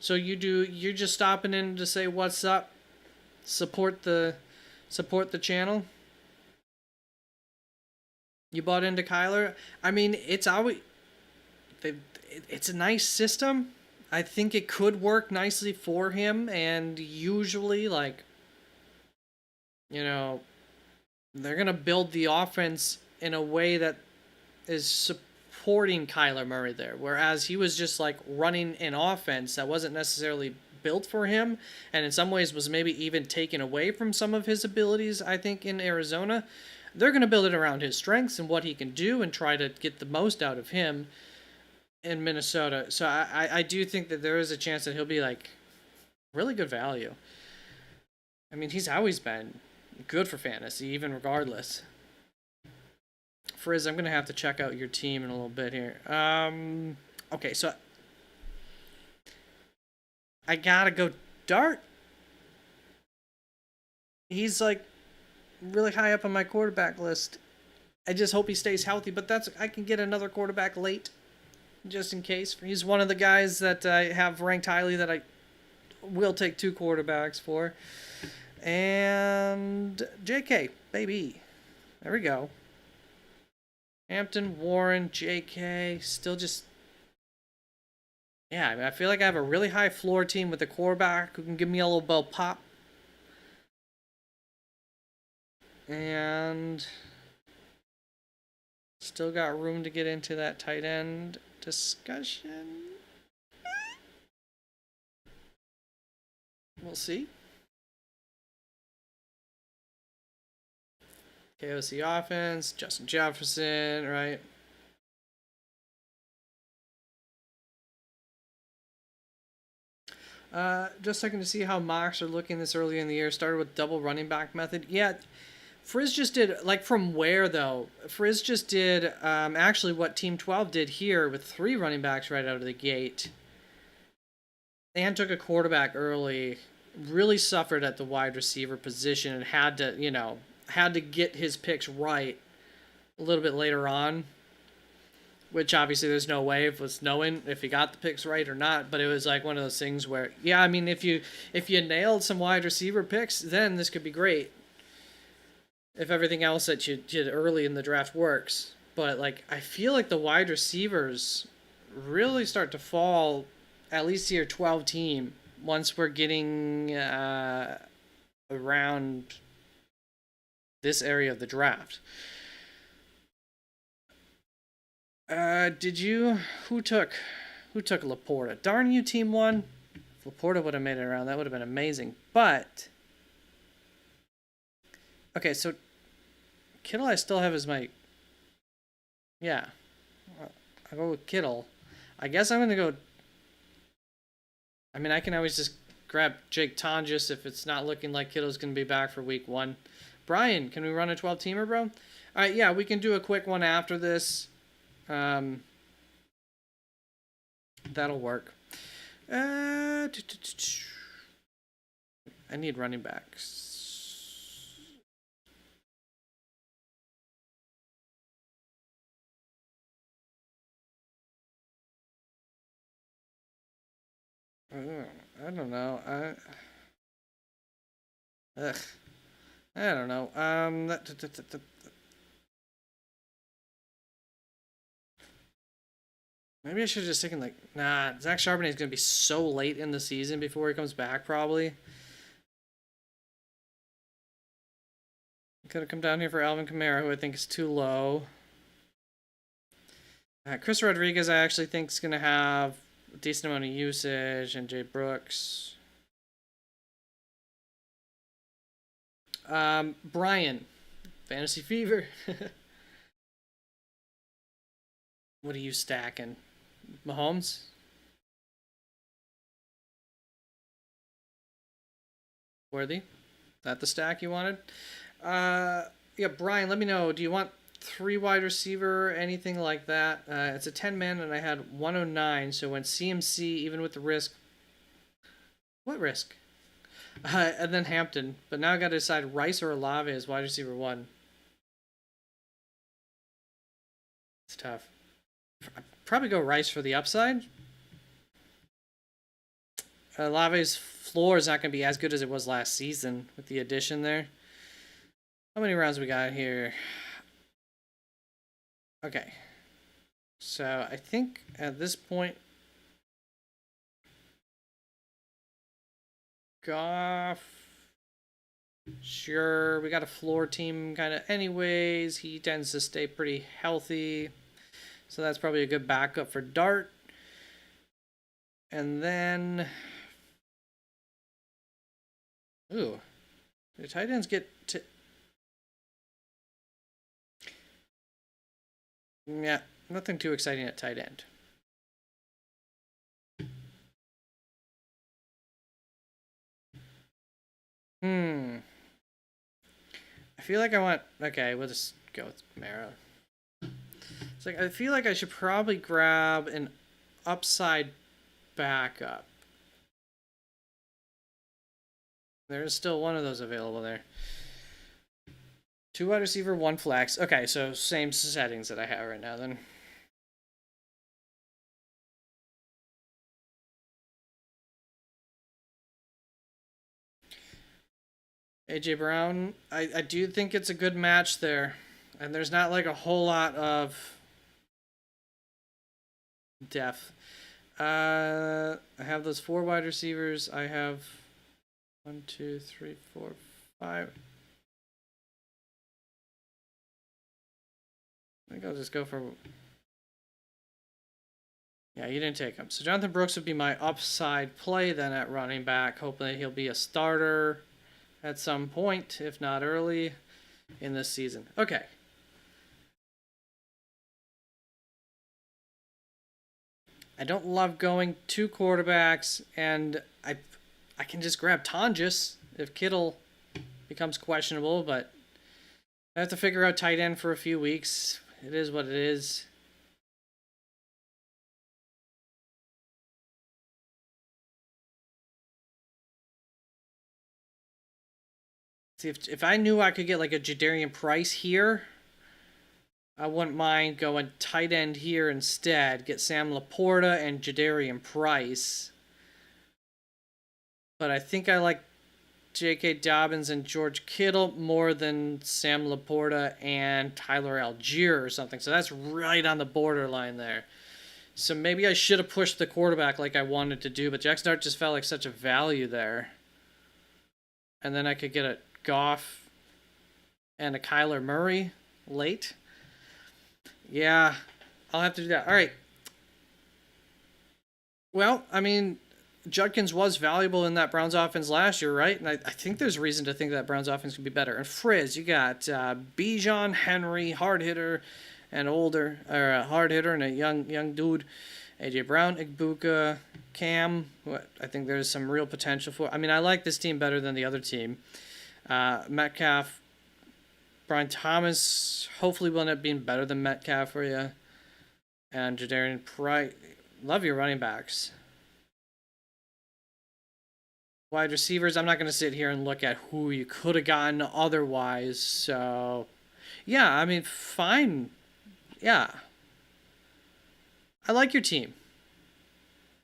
So you're just stopping in to say what's up, support the channel. You bought into Kyler. I mean, it's always it's a nice system. I think it could work nicely for him, and usually, like, they're gonna build the offense in a way that is supporting Kyler Murray there, whereas he was just like running an offense that wasn't necessarily built for him, and in some ways was maybe even taken away from some of his abilities. I think in Arizona, they're going to build it around his strengths and what he can do and try to get the most out of him in Minnesota. So I do think that there is a chance that he'll be like Really good value. I mean, he's always been good for fantasy, even regardless. Frizz, I'm gonna have to check out your team in a little bit here. Okay, so I gotta go Dart. He's like really high up on my quarterback list. I just hope he stays healthy, but I can get another quarterback late, just in case. He's one of the guys that I have ranked highly that I will take 2 quarterbacks for. And JK, baby. There we go. Hampton, Warren, JK, still just... Yeah, I mean, I feel like I have a really high floor team with a quarterback who can give me a little bell pop. And still got room to get into that tight end discussion. We'll see. KOC offense, Justin Jefferson, right? Just looking to see how mocks are looking this early in the year. Started with double running back method. Yeah, Frizz just did, like, from where, though? Frizz just did actually what Team 12 did here with 3 running backs right out of the gate. And took a quarterback early. Really suffered at the wide receiver position and had to get his picks right a little bit later on. Which obviously there's no way of us knowing if he got the picks right or not, but it was like one of those things where, yeah, I mean, if you nailed some wide receiver picks, then this could be great. If everything else that you did early in the draft works. But, like, I feel like the wide receivers really start to fall, at least to your 12 team, once we're getting around this area of the draft. Who took Laporta? Darn you, Team 1. If Laporta would have made it around, that would have been amazing. But, okay, so Kittle I still have as my... Yeah. I'll go with Kittle. I guess I'm going to go... I mean, I can always just grab Jake Tonjes if it's not looking like Kittle's going to be back for week 1. Brian, can we run a 12-teamer, bro? All right, yeah, we can do a quick one after this. That'll work. I need running backs. I don't know. I don't know. Maybe I should have just taken, like, nah, Zach Charbonnet is going to be so late in the season before he comes back, probably. Could have come down here for Alvin Kamara, who I think is too low. Chris Rodriguez, I actually think is going to have a decent amount of usage, and Jay Brooks. Brian, Fantasy Fever. What are you stacking? Mahomes? Worthy? Is that the stack you wanted? Yeah, Brian, let me know. Do you want 3 wide receiver, anything like that? It's a 10-man, and I had 109, so when CMC, even with the risk... What risk? And then Hampton. But now I got to decide Rice or Olave as wide receiver 1. It's tough. I'd probably go Rice for the upside. Olave's floor is not going to be as good as it was last season with the addition there. How many rounds we got here? Okay. So I think at this point, Goff. Sure, we got a floor team kind of anyways. He tends to stay pretty healthy. So that's probably a good backup for Dart. And then... Ooh. The tight ends get to... Yeah, nothing too exciting at tight end. Hmm. I feel like I want. Okay, we'll just go with Mara. It's like I feel like I should probably grab an upside backup. There's still one of those available there. 2 wide receiver, 1 flex. Okay, so same settings that I have right now then. AJ Brown, I do think it's a good match there. And there's not like a whole lot of depth. I have those 4 wide receivers. I have 1, 2, 3, 4, 5. I think I'll just go for. Yeah, you didn't take him. So Jonathan Brooks would be my upside play then at running back. Hopefully he'll be a starter at some point, if not early in this season. Okay. I don't love going 2 quarterbacks, and I can just grab Tonjes if Kittle becomes questionable, but I have to figure out tight end for a few weeks. It is what it is. See, if I knew I could get like a Jadarian Price here, I wouldn't mind going tight end here instead. Get Sam Laporta and Jadarian Price. But I think I like J.K. Dobbins and George Kittle more than Sam Laporta and Tyler Algier or something. So that's right on the borderline there. So maybe I should have pushed the quarterback like I wanted to do, but Jackson Dart just felt like such a value there. And then I could get a Goff and a Kyler Murray late. Yeah, I'll have to do that. All right. Well, I mean, Judkins was valuable in that Browns offense last year, right? And I think there's reason to think that Browns offense could be better. And Frizz, you got Bijan, Henry, hard hitter, and older, or a hard hitter and a young dude. AJ Brown, Igbuka, Cam. I think there's some real potential for. I mean, I like this team better than the other team. Metcalf, Brian Thomas. Hopefully, will end up being better than Metcalf for you. And Jadarian Price. Love your running backs. Wide receivers, I'm not going to sit here and look at who you could have gotten otherwise. So, yeah, I mean, fine. Yeah. I like your team.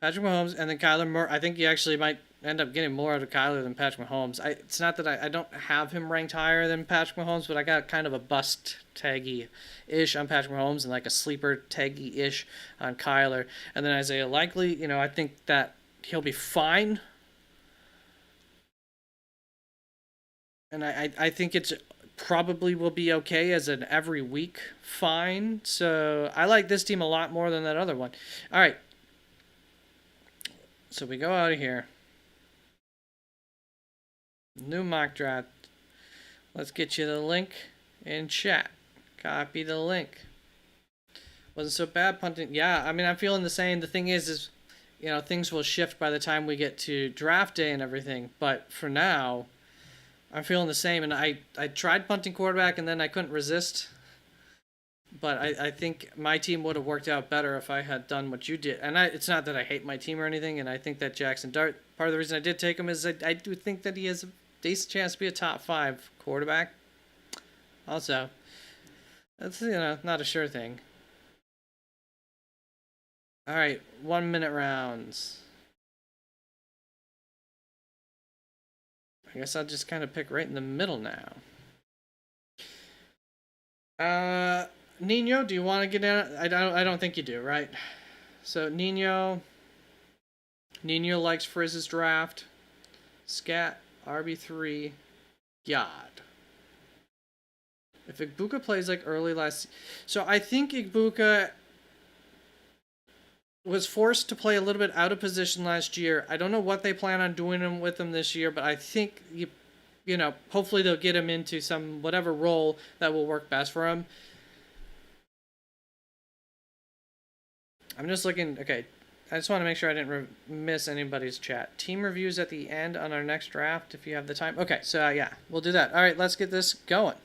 Patrick Mahomes and then Kyler Murray. I think you actually might end up getting more out of Kyler than Patrick Mahomes. It's not that I don't have him ranked higher than Patrick Mahomes, but I got kind of a bust taggy-ish on Patrick Mahomes and like a sleeper taggy-ish on Kyler. And then Isaiah Likely, I think that he'll be fine. And I think it's probably will be okay as an every week fine. So I like this team a lot more than that other one. All right. So we go out of here. New mock draft. Let's get you the link in chat. Copy the link. Wasn't so bad punting. Yeah, I mean, I'm feeling the same. The thing is things will shift by the time we get to draft day and everything. But for now, I'm feeling the same. And I tried punting quarterback and then I couldn't resist. But I think my team would have worked out better if I had done what you did. And it's not that I hate my team or anything. And I think that Jackson Dart, part of the reason I did take him is I do think that he has a decent chance to be a top 5 quarterback. Also, that's not a sure thing. All right, 1 minute rounds. I guess I'll just kind of pick right in the middle now. Nino, do you want to get in? I don't think you do, right? So Nino likes Frizz's draft. Scat, RB3, Yod. If Igbuka plays like early last... So I think Igbuka was forced to play a little bit out of position last year. I don't know what they plan on doing with him this year, but I think, hopefully they'll get him into some whatever role that will work best for him. I'm just looking... Okay. I just want to make sure I didn't miss anybody's chat. Team reviews at the end on our next draft if you have the time. Okay, so yeah, we'll do that. All right, let's get this going.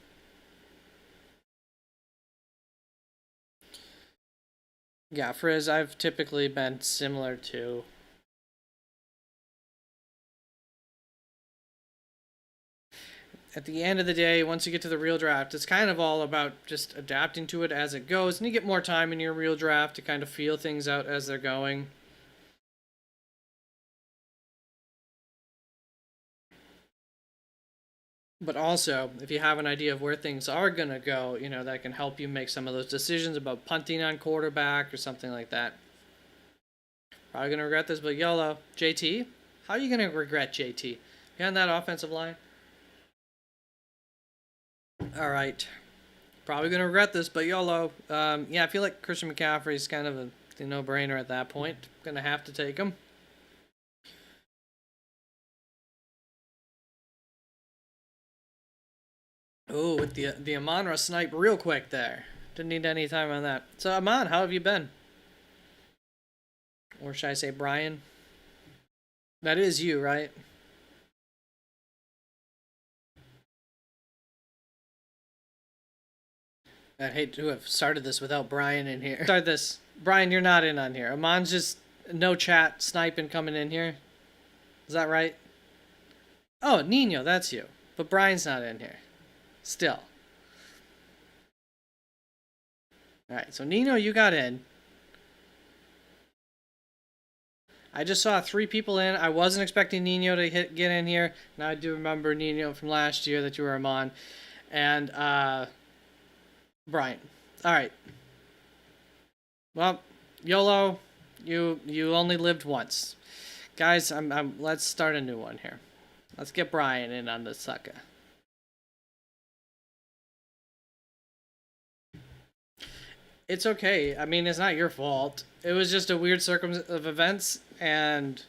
Yeah, Frizz, I've typically been similar to. At the end of the day, once you get to the real draft, it's kind of all about just adapting to it as it goes, and you get more time in your real draft to kind of feel things out as they're going. But also, if you have an idea of where things are going to go, you know, that can help you make some of those decisions about punting on quarterback or something like that. Probably going to regret this, but YOLO. JT? How are you going to regret JT? Behind that offensive line? All right. Probably going to regret this, but YOLO. Yeah, I feel like Christian McCaffrey is kind of a no-brainer at that point. Going to have to take him. Oh, with the Amon-Ra snipe real quick there. Didn't need any time on that. So, Amon, how have you been? Or should I say Brian? That is you, right? I'd hate to have started this without Brian in here. Start this. Brian, you're not in on here. Amon's just no chat sniping coming in here. Is that right? Oh, Nino, that's you. But Brian's not in here. Still. Alright, so Nino, you got in. I just saw 3 people in. I wasn't expecting Nino to get in here. Now I do remember Nino from last year that you were Amon. And, Brian. Alright. Well, YOLO, you only lived once. Guys, let's start a new one here. Let's get Brian in on the sucker. It's okay. I mean, it's not your fault. It was just a weird circumstance of events, and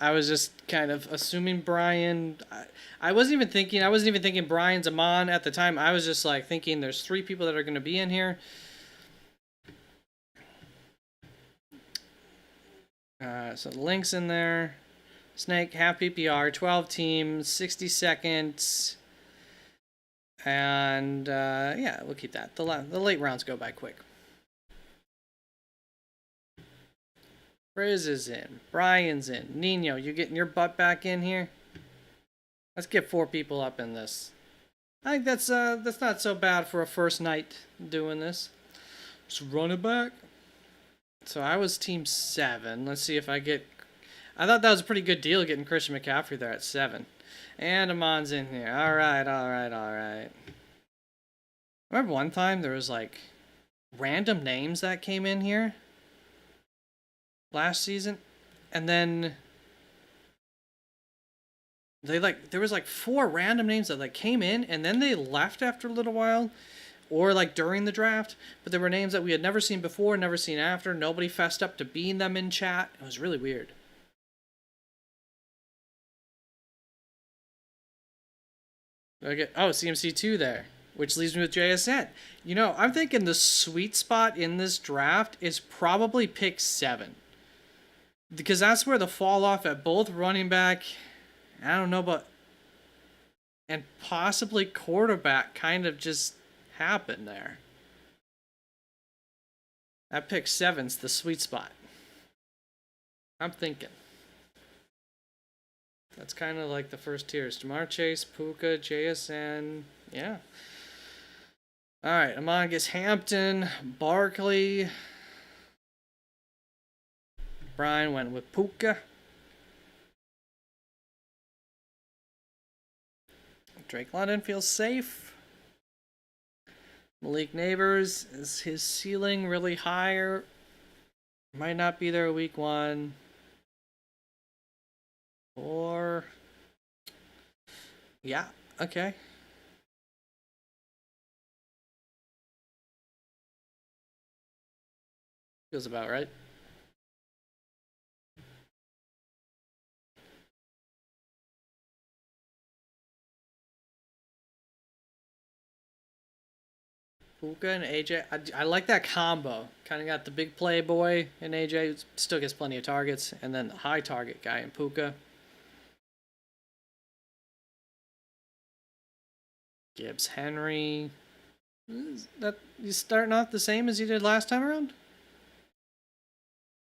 I was just kind of assuming Brian. I wasn't even thinking Brian's Amon at the time. I was just like thinking there's 3 people that are going to be in here. So the link's in there. Snake, half PPR, 12 teams, 60 seconds. And yeah, we'll keep that. The late rounds go by quick. Riz is in. Brian's in. Nino, you getting your butt back in here? Let's get 4 people up in this. I think that's not so bad for a first night doing this. Just run it back. So I was team 7. Let's see if I get... I thought that was a pretty good deal getting Christian McCaffrey there at 7. And Amon's in here. Alright. Remember one time there was like random names that came in here? Last season? And then... there was like 4 random names that like came in and then they left after a little while. Or like during the draft. But there were names that we had never seen before, never seen after. Nobody fessed up to being them in chat. It was really weird. Okay. Oh, CMC2 there. Which leaves me with JSN. You know, I'm thinking the sweet spot in this draft is probably pick 7. Because that's where the fall off at both running back, I don't know, but... and possibly quarterback kind of just happened there. That pick 7's the sweet spot. I'm thinking. That's kind of like the first tiers. Jamar Chase, Puka, JSN. Yeah. Alright, Amon gets Hampton, Barkley. Brian went with Puka. Drake London feels safe. Malik Neighbors, is his ceiling really higher? Might not be there week 1. Or... yeah, okay. Feels about right. Puka and AJ. I like that combo. Kind of got the big playboy in AJ, who still gets plenty of targets, and then the high target guy in Puka. Gibbs Henry. That he's starting off the same as he did last time around.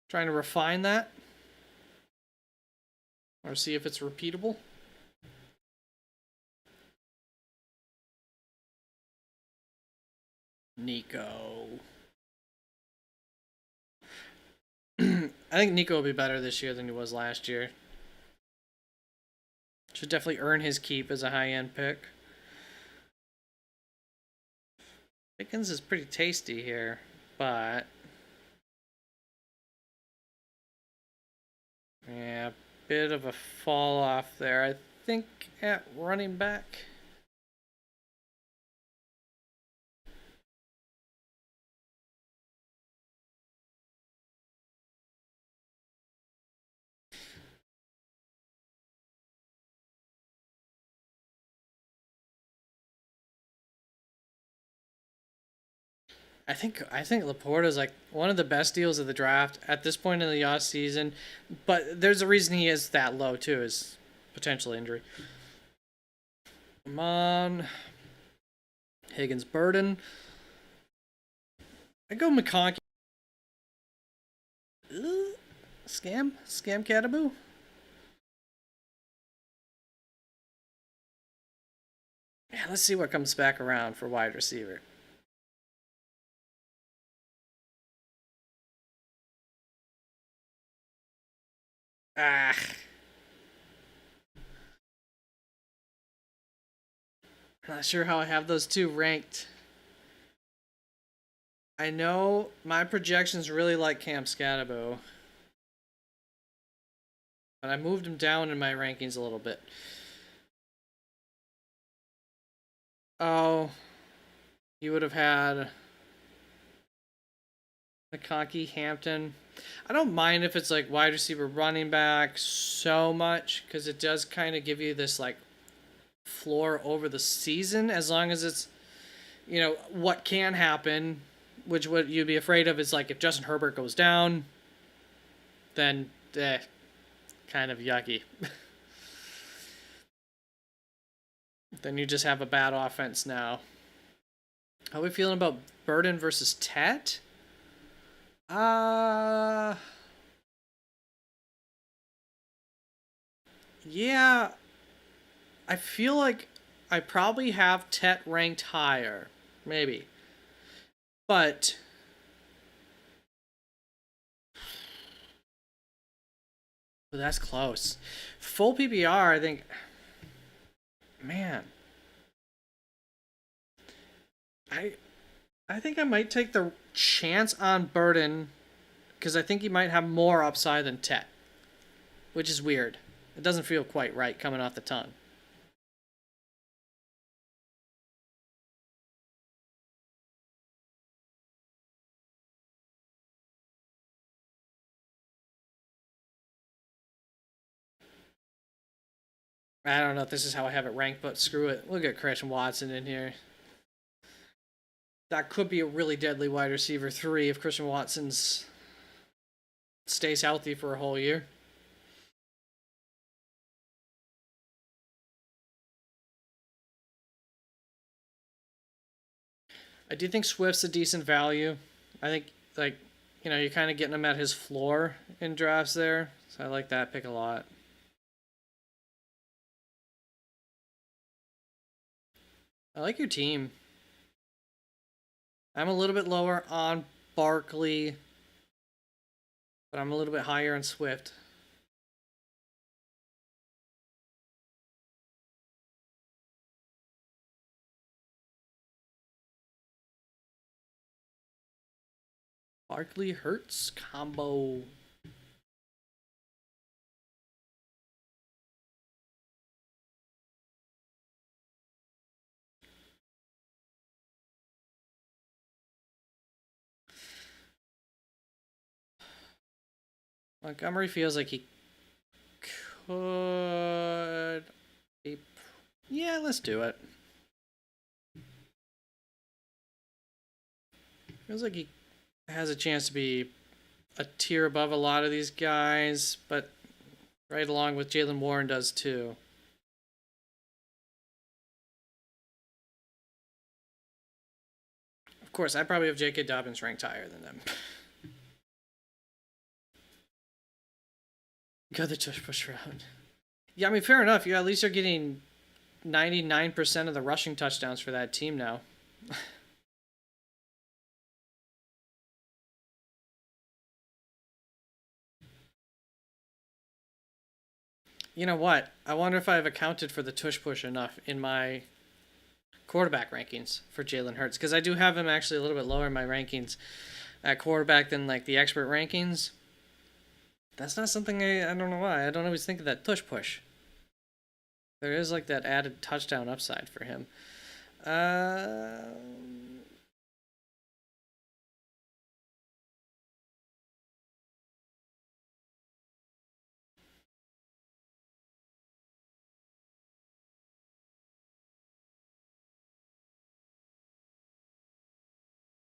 Trying to refine that, or see if it's repeatable. Nico. I think Nico will be better this year than he was last year. Should definitely earn his keep as a high-end pick. Pickens is pretty tasty here, but yeah, bit of a fall off there. I think at running back. I think Laporta is like one of the best deals of the draft at this point in the off season, but there's a reason he is that low too, is potential injury. Come on, Higgins Burden. I go McConkey. Scam Cataboo. Yeah, let's see what comes back around for wide receiver. Ah. Not sure how I have those two ranked. I know my projections really like Cam Scatabo, but I moved him down in my rankings a little bit. Oh, you would have had McConkey, Hampton. I don't mind if it's like wide receiver, running back so much because it does kind of give you this like floor over the season as long as it's, what can happen, which what you'd be afraid of is like if Justin Herbert goes down, then kind of yucky. Then you just have a bad offense now. How are we feeling about Burden versus Tet? Yeah, I feel like I probably have Tet ranked higher, maybe, but that's close. Full PPR, I think. Man, I I think I might take the chance on Burden because I think he might have more upside than Tet, which is weird. It doesn't feel quite right coming off the tongue. I don't know if this is how I have it ranked, but screw it. We'll get Christian Watson in here. That could be a really deadly wide receiver 3 if Christian Watson's stays healthy for a whole year. I do think Swift's a decent value. I think you're kind of getting him at his floor in drafts there, so I like that pick a lot. I like your team. I'm a little bit lower on Barkley, but I'm a little bit higher on Swift. Barkley Hurts combo. Montgomery feels like he could be. Yeah, let's do it. Feels like he has a chance to be a tier above a lot of these guys, but right along with Jalen Warren does too. Of course, I probably have J.K. Dobbins ranked higher than them. Go the tush push route. Yeah, I mean, fair enough. You at least are getting 99% of the rushing touchdowns for that team now. You know what? I wonder if I've accounted for the tush push enough in my quarterback rankings for Jalen Hurts, because I do have him actually a little bit lower in my rankings at quarterback than like the expert rankings. That's not something I don't know why. I don't always think of that tush push. There is like that added touchdown upside for him.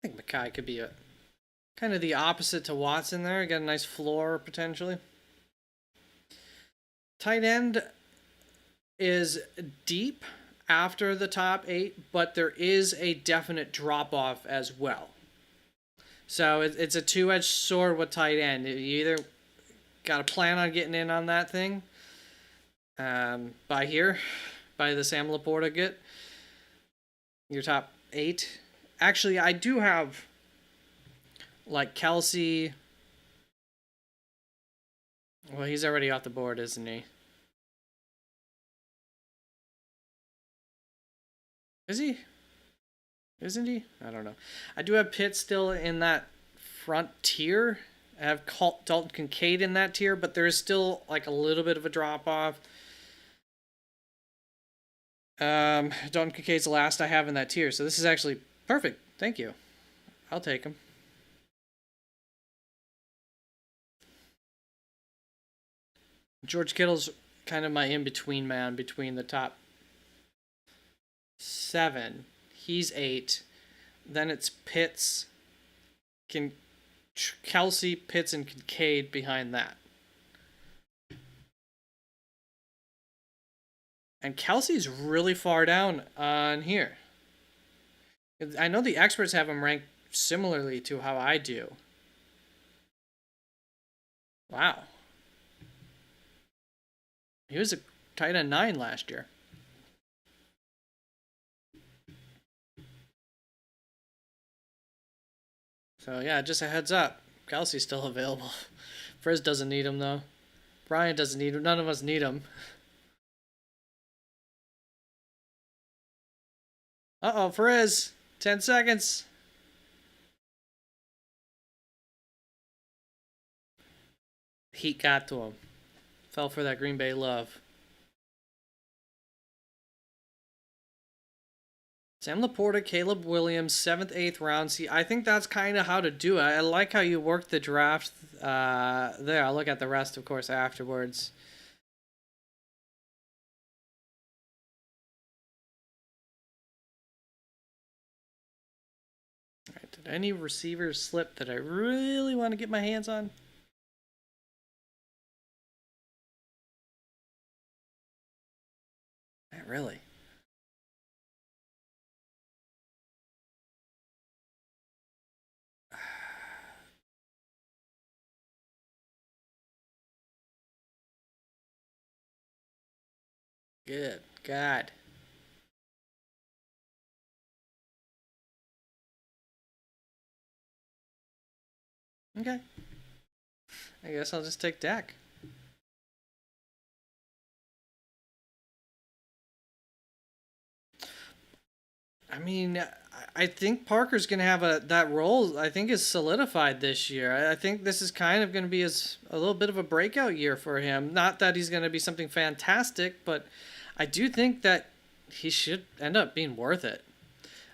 I think Mackay could be a kind of the opposite to Watson there. Got a nice floor potentially. Tight end is deep after the top 8, but there is a definite drop off as well. So it's a two-edged sword with tight end. You either got to plan on getting in on that thing by the Sam Laporta get your top 8. Actually, I do have like Kelsey. Well, he's already off the board, isn't he? Is he? Isn't he? I don't know. I do have Pitt still in that front tier. I have Dalton Kincaid in that tier, but there is still like a little bit of a drop off. Dalton Kincaid's the last I have in that tier, so this is actually perfect. Thank you. I'll take him. George Kittle's kind of my in-between man between the top 7. He's 8. Then it's Pitts, Kelsey, Pitts, and Kincaid behind that. And Kelsey's really far down on here. I know the experts have him ranked similarly to how I do. Wow. He was a tight end 9 last year. So yeah, just a heads up. Kelsey's still available. Frizz doesn't need him though. Brian doesn't need him. None of us need him. Uh-oh, Frizz. 10 seconds. Heat got to him. Fell for that Green Bay love. Sam Laporta, Caleb Williams, 7th, 8th round. See, I think that's kind of how to do it. I like how you work the draft there. I'll look at the rest, of course, afterwards. All right, did any receivers slip that I really want to get my hands on? Not really. Good God. Okay. I guess I'll just take Dak. I mean, I think Parker's going to have that role. I think is solidified this year. I think this is kind of going to be a little bit of a breakout year for him. Not that he's going to be something fantastic, but I do think that he should end up being worth it.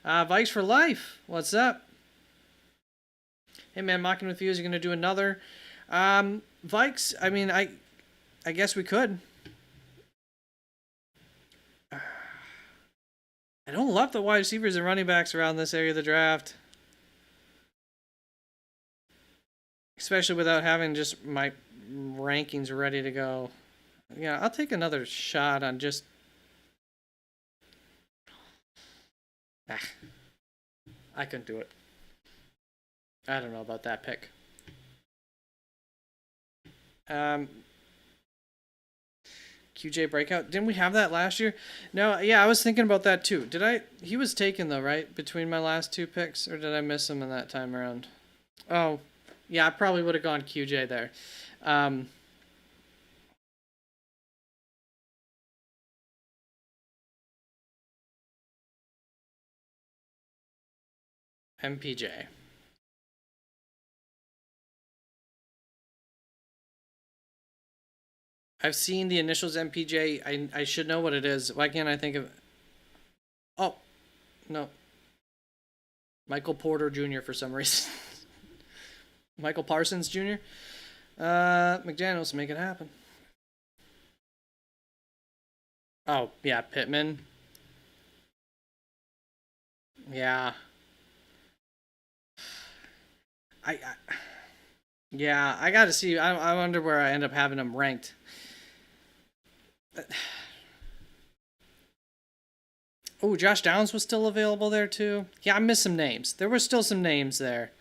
Vikes for life. What's up? Hey man, Mocking with Views. You're going to do another. Vikes. I mean, I guess we could. I don't love the wide receivers and running backs around this area of the draft. especially without having just my rankings ready to go. Yeah, I'll take another shot on just... Ah, I couldn't do it. I don't know about that pick. QJ breakout. Didn't we have that last year? No, yeah, I was thinking about that too. Did I? He was taken though, right? Between my last two picks, or did I miss him in that time around? Oh, yeah, I probably would have gone QJ there. MPJ. I've seen the initials MPJ. I should know what it is. Why can't I think of... Oh, no. Michael Porter Jr. for some reason. Michael Parsons Jr.? McDaniels, make it happen. Oh, yeah, Pittman. Yeah. I yeah, I gotta see. I wonder where I end up having him ranked. Oh, Josh Downs was still available there too. Yeah, I missed some names. There were still some names there.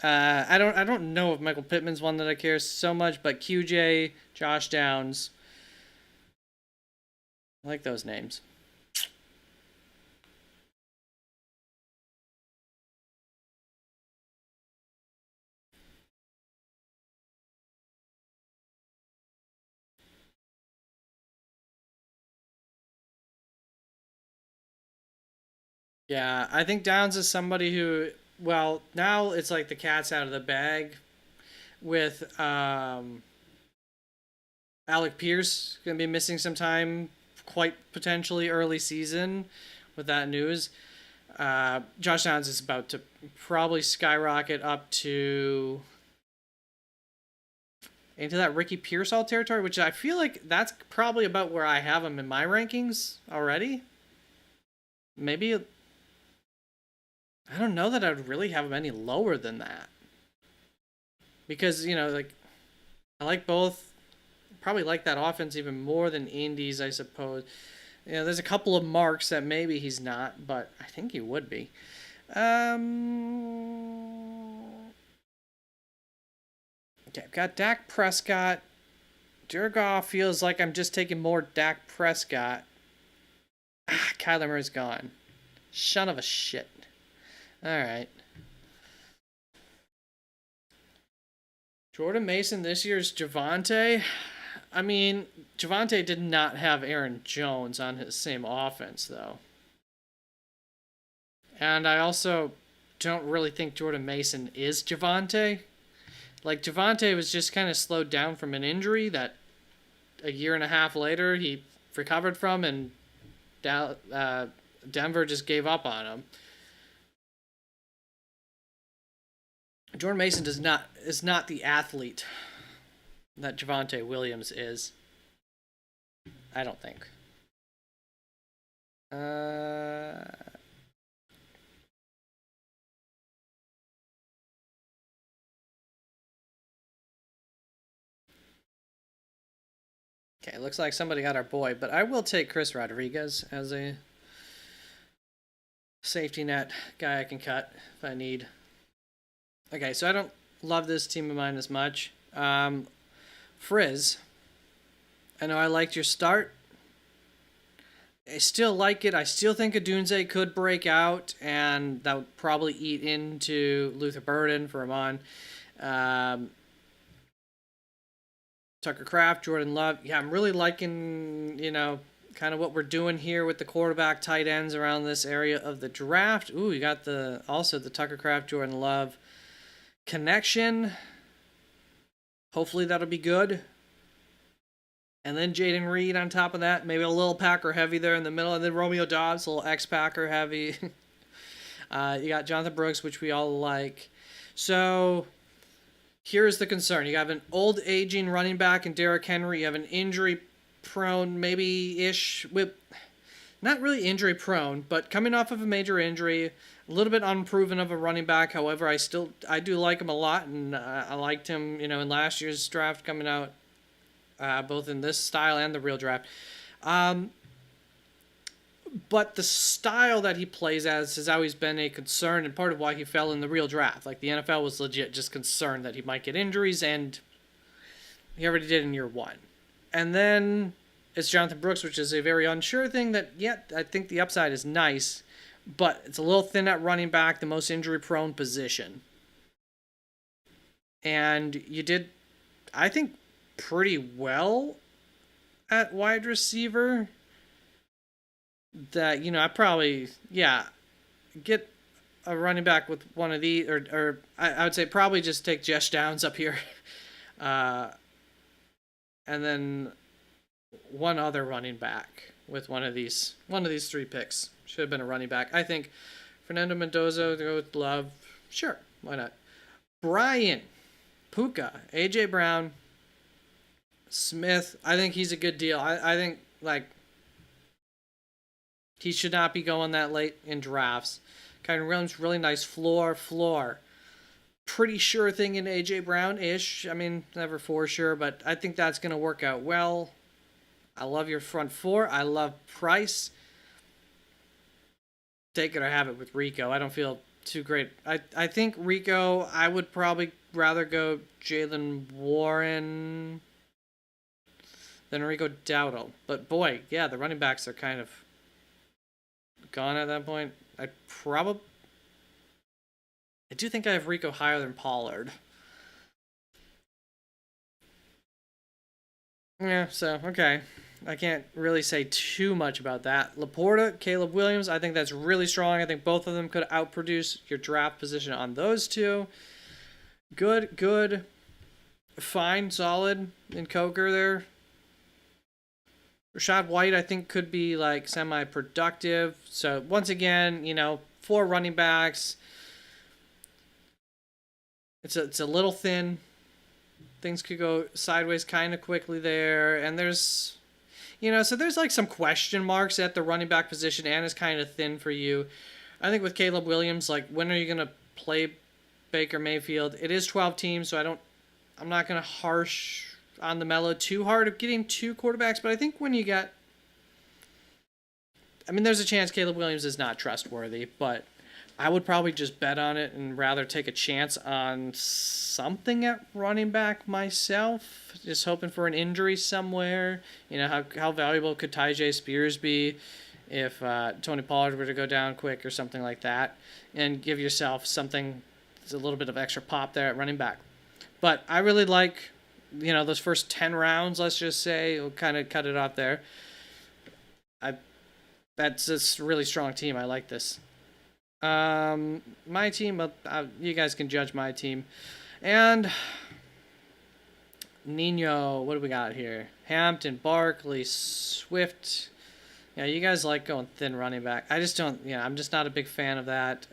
I don't know if Michael Pittman's one that I care so much, but QJ, Josh Downs, I like those names. Yeah, I think Downs is somebody who, well, now it's like the cat's out of the bag with Alec Pierce going to be missing some time, quite potentially early season with that news. Josh Downs is about to probably skyrocket up to into that Ricky Pearsall territory, which I feel like that's probably about where I have him in my rankings already. Maybe I don't know that I'd really have him any lower than that. Because, like I like both. Probably like that offense even more than Indy's, I suppose. There's a couple of marks that maybe he's not, but I think he would be. Okay, I've got Dak Prescott. Jared Goff feels like I'm just taking more Dak Prescott. Kyler Murray's gone. Son of a shit. Alright. Jordan Mason this year's Javonte. I mean, Javonte did not have Aaron Jones on his same offense, though. And I also don't really think Jordan Mason is Javonte. Like, Javonte was just kind of slowed down from an injury that a year and a half later he recovered from, and Denver just gave up on him. Jordan Mason is not the athlete that Javonte Williams is. I don't think. Okay, looks like somebody got our boy, but I will take Chris Rodriguez as a safety net guy I can cut if I need. Okay, so I don't love this team of mine as much. Frizz, I know I liked your start. I still like it. I still think Adunze could break out, and that would probably eat into Luther Burden for Amon. Tucker Kraft, Jordan Love. Yeah, I'm really liking, kind of what we're doing here with the quarterback tight ends around this area of the draft. Ooh, you got also the Tucker Kraft, Jordan Love connection. Hopefully that'll be good. And then Jaden Reed on top of that. Maybe a little Packer heavy there in the middle. And then Romeo Dobbs, a little ex-Packer heavy. You got Jonathan Brooks, which we all like. So here's the concern. You have an old aging running back in Derrick Henry. You have an injury-prone, maybe-ish. not really injury prone, but coming off of a major injury, a little bit unproven of a running back. However, I do like him a lot, and I liked him, in last year's draft coming out, both in this style and the real draft. But the style that he plays as has always been a concern, and part of why he fell in the real draft. Like, the NFL was legit just concerned that he might get injuries, and he already did in year one. And then it's Jonathan Brooks, which is a very unsure thing that, I think the upside is nice, but it's a little thin at running back, the most injury-prone position. And you did, I think, pretty well at wide receiver. That, I probably, get a running back with one of these, or I would say probably just take Josh Downs up here. And then one other running back with one of these three picks. Should have been a running back. I think Fernando Mendoza to go with Love. Sure, why not? Brian, Puka, AJ Brown, Smith. I think he's a good deal. I think, he should not be going that late in drafts. Kyren Williams, really nice floor. Pretty sure thing in AJ Brown-ish. I mean, never for sure, but I think that's going to work out well. I love your front four. I love Price. Take it or have it with Rico. I don't feel too great. I think Rico, I would probably rather go Jalen Warren than Rico Dowdle. But boy, the running backs are kind of gone at that point. I do think I have Rico higher than Pollard. Yeah, so, okay. I can't really say too much about that. Laporta, Caleb Williams, I think that's really strong. I think both of them could outproduce your draft position on those two. Good. Fine, solid in Coker there. Rashad White, I think, could be, semi-productive. So, once again, 4 running backs. It's a little thin. Things could go sideways kind of quickly there. And there's, so there's, some question marks at the running back position, and it's kind of thin for you. I think with Caleb Williams, when are you going to play Baker Mayfield? It is 12 teams, so I'm not going to harsh on the mellow too hard of getting 2 quarterbacks, but I think when you get, there's a chance Caleb Williams is not trustworthy, but I would probably just bet on it and rather take a chance on something at running back myself, just hoping for an injury somewhere. How valuable could Tyjae Spears be if Tony Pollard were to go down quick or something like that, and give yourself something, a little bit of extra pop there at running back. But I really like, those first 10 rounds, let's just say, we'll kind of cut it off there. That's a really strong team. I like this. My team, you guys can judge my team. And Nino, what do we got here? Hampton, Barkley, Swift. Yeah, you guys like going thin running back. I just don't, I'm just not a big fan of that.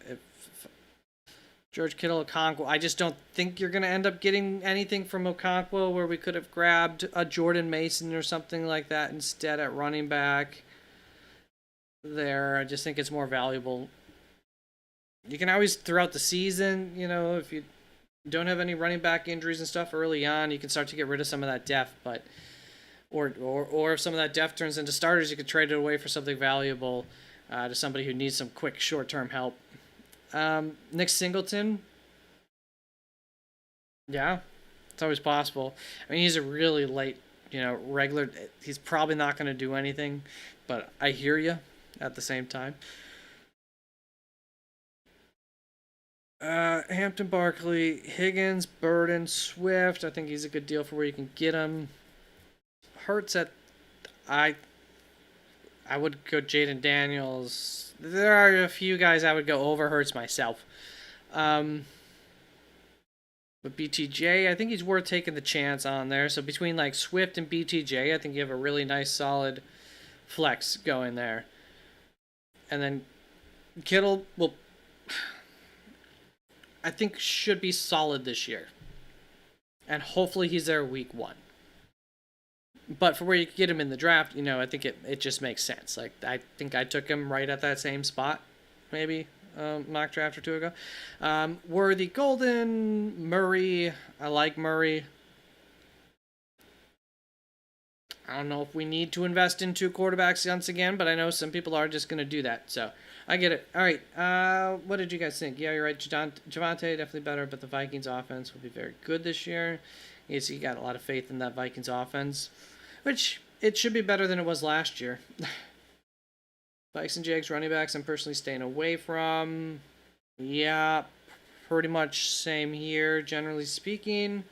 George Kittle, Okonkwo. I just don't think you're going to end up getting anything from Okonkwo where we could have grabbed a Jordan Mason or something like that instead at running back there. I just think it's more valuable. You can always, throughout the season, if you don't have any running back injuries and stuff early on, you can start to get rid of some of that depth. But or if some of that depth turns into starters, you could trade it away for something valuable to somebody who needs some quick short-term help. Nick Singleton. Yeah, it's always possible. He's a really late, regular. He's probably not going to do anything, but I hear you at the same time. Hampton, Barkley, Higgins, Burden, Swift. I think he's a good deal for where you can get him. Hurts at, I would go Jaden Daniels. There are a few guys I would go over Hurts myself. But BTJ, I think he's worth taking the chance on there. So between Swift and BTJ, I think you have a really nice solid flex going there. And then Kittle will, I think, should be solid this year. And hopefully he's there week 1. But for where you could get him in the draft, I think it just makes sense. Like, I think I took him right at that same spot, maybe, mock draft or two ago. Worthy Golden, Murray. I like Murray. I don't know if we need to invest in two quarterbacks once again, but I know some people are just going to do that. So I get it. All right. What did you guys think? Yeah, you're right. Javante definitely better, but the Vikings offense will be very good this year. You got a lot of faith in that Vikings offense, which it should be better than it was last year. Vikes and Jags running backs, I'm personally staying away from. Yeah, pretty much same here, generally speaking.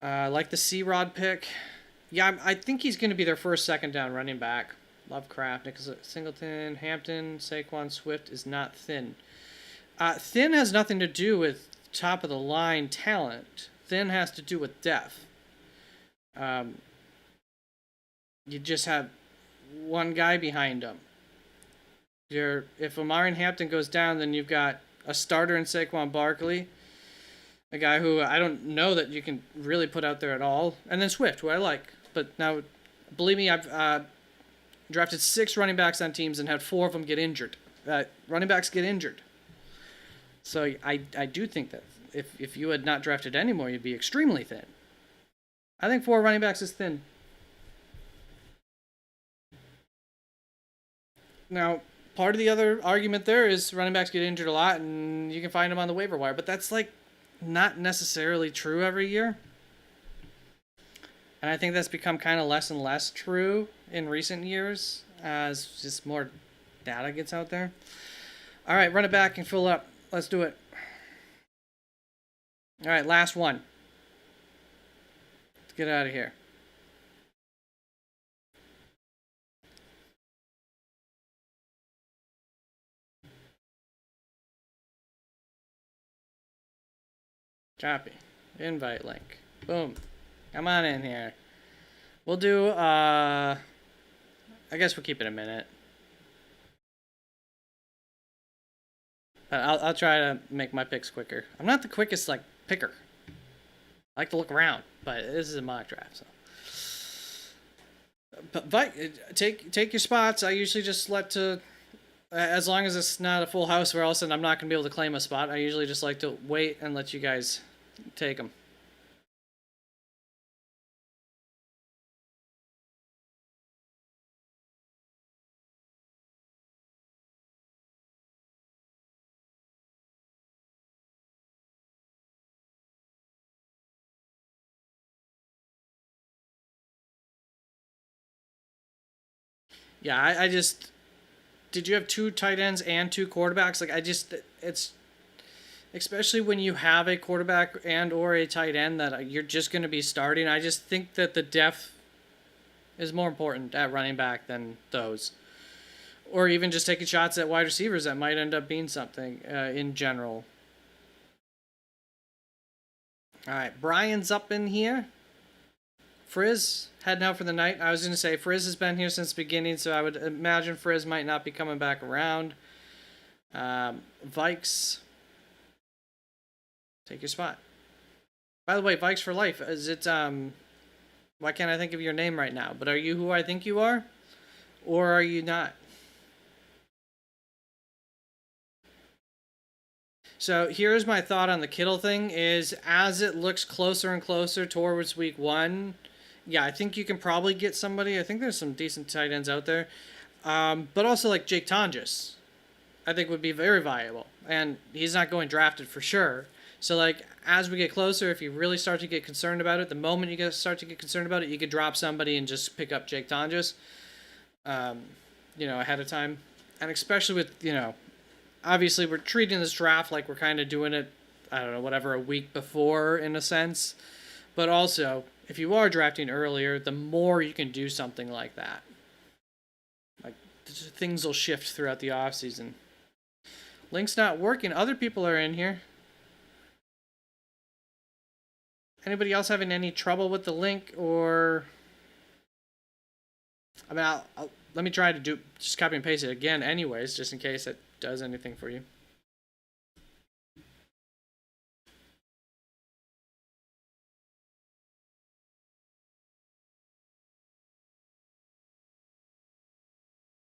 I like the C-Rod pick. Yeah, I think he's going to be their first second down running back. Lovecraft, Nicholas Singleton, Hampton, Saquon Swift is not thin. Thin has nothing to do with top of the line talent. Thin has to do with depth. You just have one guy behind him. If Amari Hampton goes down, then you've got a starter in Saquon Barkley, a guy who I don't know that you can really put out there at all, and then Swift, who I like. But now, believe me, I've drafted 6 running backs on teams and had 4 of them get injured. Running backs get injured. So I do think that if you had not drafted any more, you'd be extremely thin. I think 4 running backs is thin. Now, part of the other argument there is running backs get injured a lot, and you can find them on the waiver wire. But that's like not necessarily true every year. And I think that's become kind of less and less true in recent years as just more data gets out there. All right, run it back and fill up. Let's do it. All right, last one. Let's get out of here. Copy. Invite link. Boom. Come on in here. We'll do, I guess we'll keep it a minute. I'll try to make my picks quicker. I'm not the quickest, picker. I like to look around, but this is a mock draft, so. But take your spots. I usually just as long as it's not a full house or else, and I'm not going to be able to claim a spot, I usually just like to wait and let you guys take them. Yeah, I just... Did you have 2 tight ends and 2 quarterbacks? It's... Especially when you have a quarterback and or a tight end that you're just going to be starting. I just think that the depth is more important at running back than those. Or even just taking shots at wide receivers that might end up being something in general. All right, Brian's up in here. Frizz heading out for the night. I was going to say Frizz has been here since the beginning, so I would imagine Frizz might not be coming back around. Vikes, take your spot. By the way, Vikes for life. Is it why can't I think of your name right now? But are you who I think you are, or are you not? So here's my thought on the Kittle thing: is as it looks closer and closer towards week 1. Yeah, I think you can probably get somebody. I think there's some decent tight ends out there. But also like Jake Tonjes, I think would be very viable. And he's not going drafted for sure. So as we get closer, if you really start to get concerned about it, the moment you start to get concerned about it, you could drop somebody and just pick up Jake Tonjes, ahead of time. And especially with, obviously we're treating this draft like we're kind of doing it, I don't know, whatever, a week before in a sense. But also, if you are drafting earlier, the more you can do something like that. Things will shift throughout the offseason. Link's not working. Other people are in here. Anybody else having any trouble with the link or... I mean, let me try to just copy and paste it again anyways, just in case it does anything for you.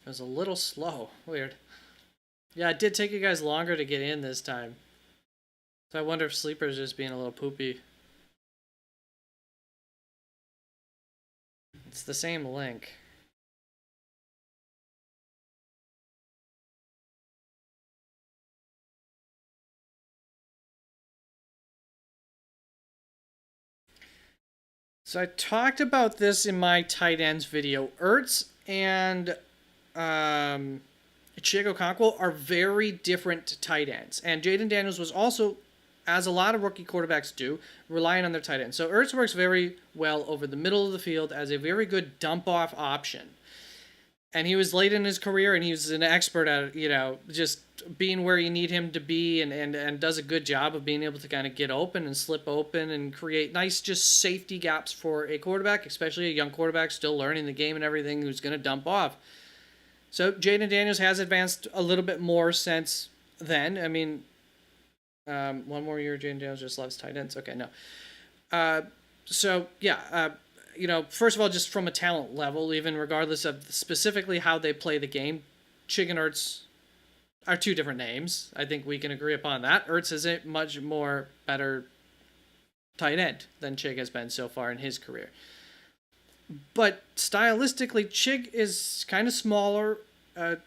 It was a little slow. Weird. Yeah, it did take you guys longer to get in this time. So I wonder if Sleeper's just being a little poopy. It's the same link. So I talked about this in my tight ends video. Ertz and Chig Okonkwo are very different tight ends. And Jaden Daniels was also, as a lot of rookie quarterbacks do, relying on their tight end. So Ertz works very well over the middle of the field as a very good dump-off option. And he was late in his career, and he was an expert at, just being where you need him to be, and does a good job of being able to kind of get open and slip open and create nice just safety gaps for a quarterback, especially a young quarterback still learning the game and everything who's going to dump off. So Jaden Daniels has advanced a little bit more since then. I mean, one more year, Jaden Daniels just loves tight ends. Okay, no. First of all, just from a talent level, even regardless of specifically how they play the game, Chig and Ertz are two different names. I think we can agree upon that. Ertz is a much more better tight end than Chig has been so far in his career. But stylistically, Chig is kind of smaller,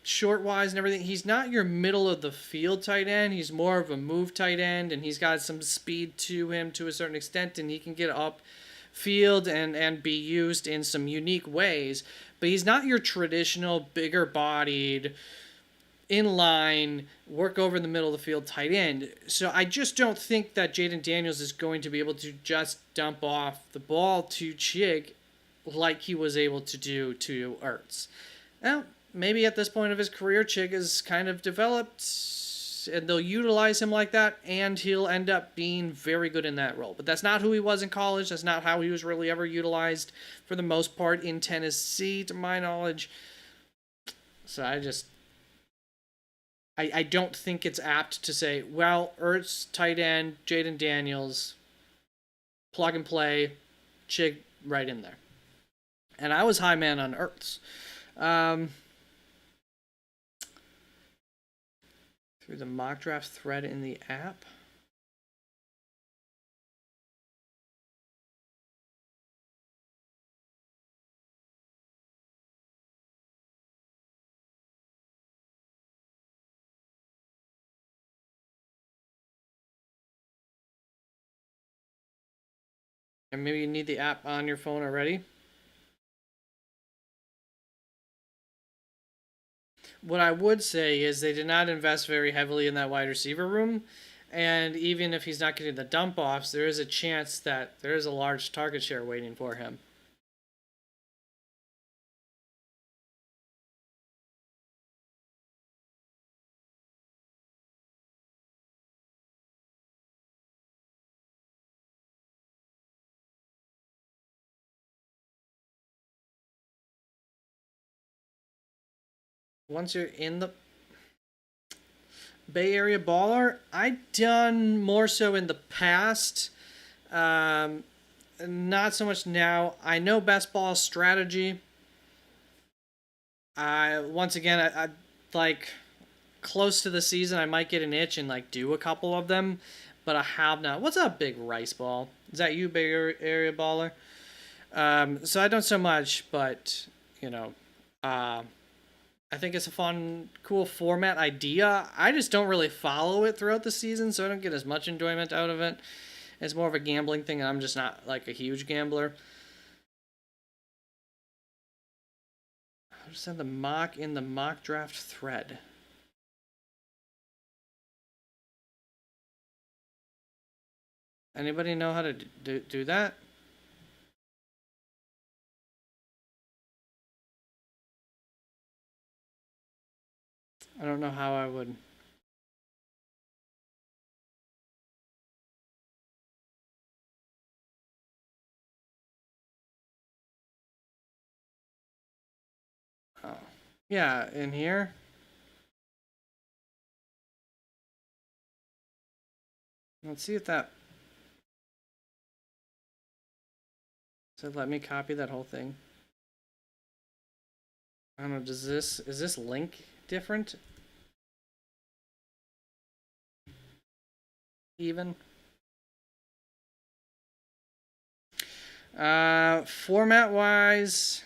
short-wise and everything. He's not your middle-of-the-field tight end. He's more of a move tight end, and he's got some speed to him to a certain extent, and he can get up field and be used in some unique ways. But he's not your traditional, bigger-bodied, in-line, work over in the middle of the field tight end. So I just don't think that Jaden Daniels is going to be able to just dump off the ball to Chig like he was able to do to Ertz. Now, maybe at this point of his career, Chig is kind of developed, and they'll utilize him like that, and he'll end up being very good in that role. But that's not who he was in college. That's not how he was really ever utilized, for the most part, in Tennessee, to my knowledge. So I don't think it's apt to say, well, Ertz, tight end, Jaden Daniels, plug and play, Chig right in there. And I was high man on Ertz. Through the mock draft thread in the app. And maybe you need the app on your phone already. What I would say is they did not invest very heavily in that wide receiver room. And even if he's not getting the dump offs, there is a chance that there is a large target share waiting for him. Once you're in the Bay Area baller, I've done more so in the past. Not so much now. I know best ball strategy. Once again, I like close to the season, I might get an itch and like do a couple of them, but I have not. What's up, Big Rice Ball? Is that you, Bay Area baller? So I don't so much, but I think it's a fun, cool format idea. I just don't really follow it throughout the season, so I don't get as much enjoyment out of it. It's more of a gambling thing, and I'm just not like a huge gambler. I'll just send the mock in the mock draft thread. Anybody know how to do that? I don't know how I would. Oh. Yeah, in here. Let's see if that. So let me copy that whole thing. I don't know, is this link different even? Format wise,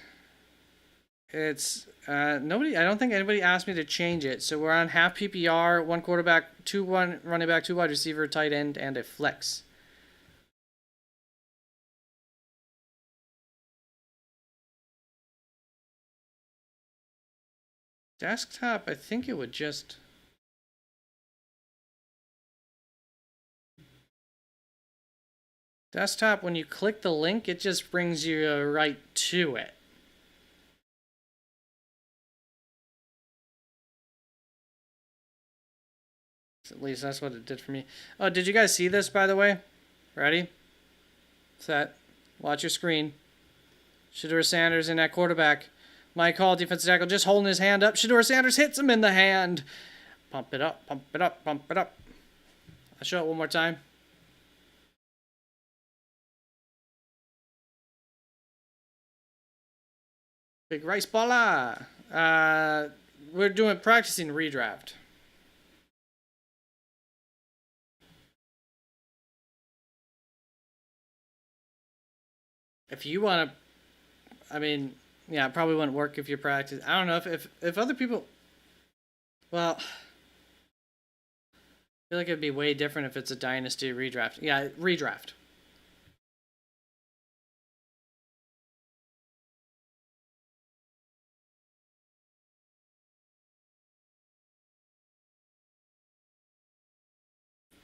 it's nobody. I don't think anybody asked me to change it. So we're on half PPR, one quarterback, one running back, two wide receiver, tight end, and a flex. Desktop, I think it would just. Desktop, when you click the link, it just brings you right to it. At least that's what it did for me. Oh, did you guys see this, by the way? Ready? Set. Watch your screen. Shedeur Sanders in at quarterback. Mike Hall, defensive tackle, just holding his hand up. Shedeur Sanders hits him in the hand. Pump it up, pump it up, pump it up. I'll show it one more time. Big rice balla. We're doing practicing redraft. If you want to, I mean, yeah, it probably wouldn't work if you practice. I don't know if other people. Well, I feel like it'd be way different if it's a dynasty redraft. Yeah, redraft.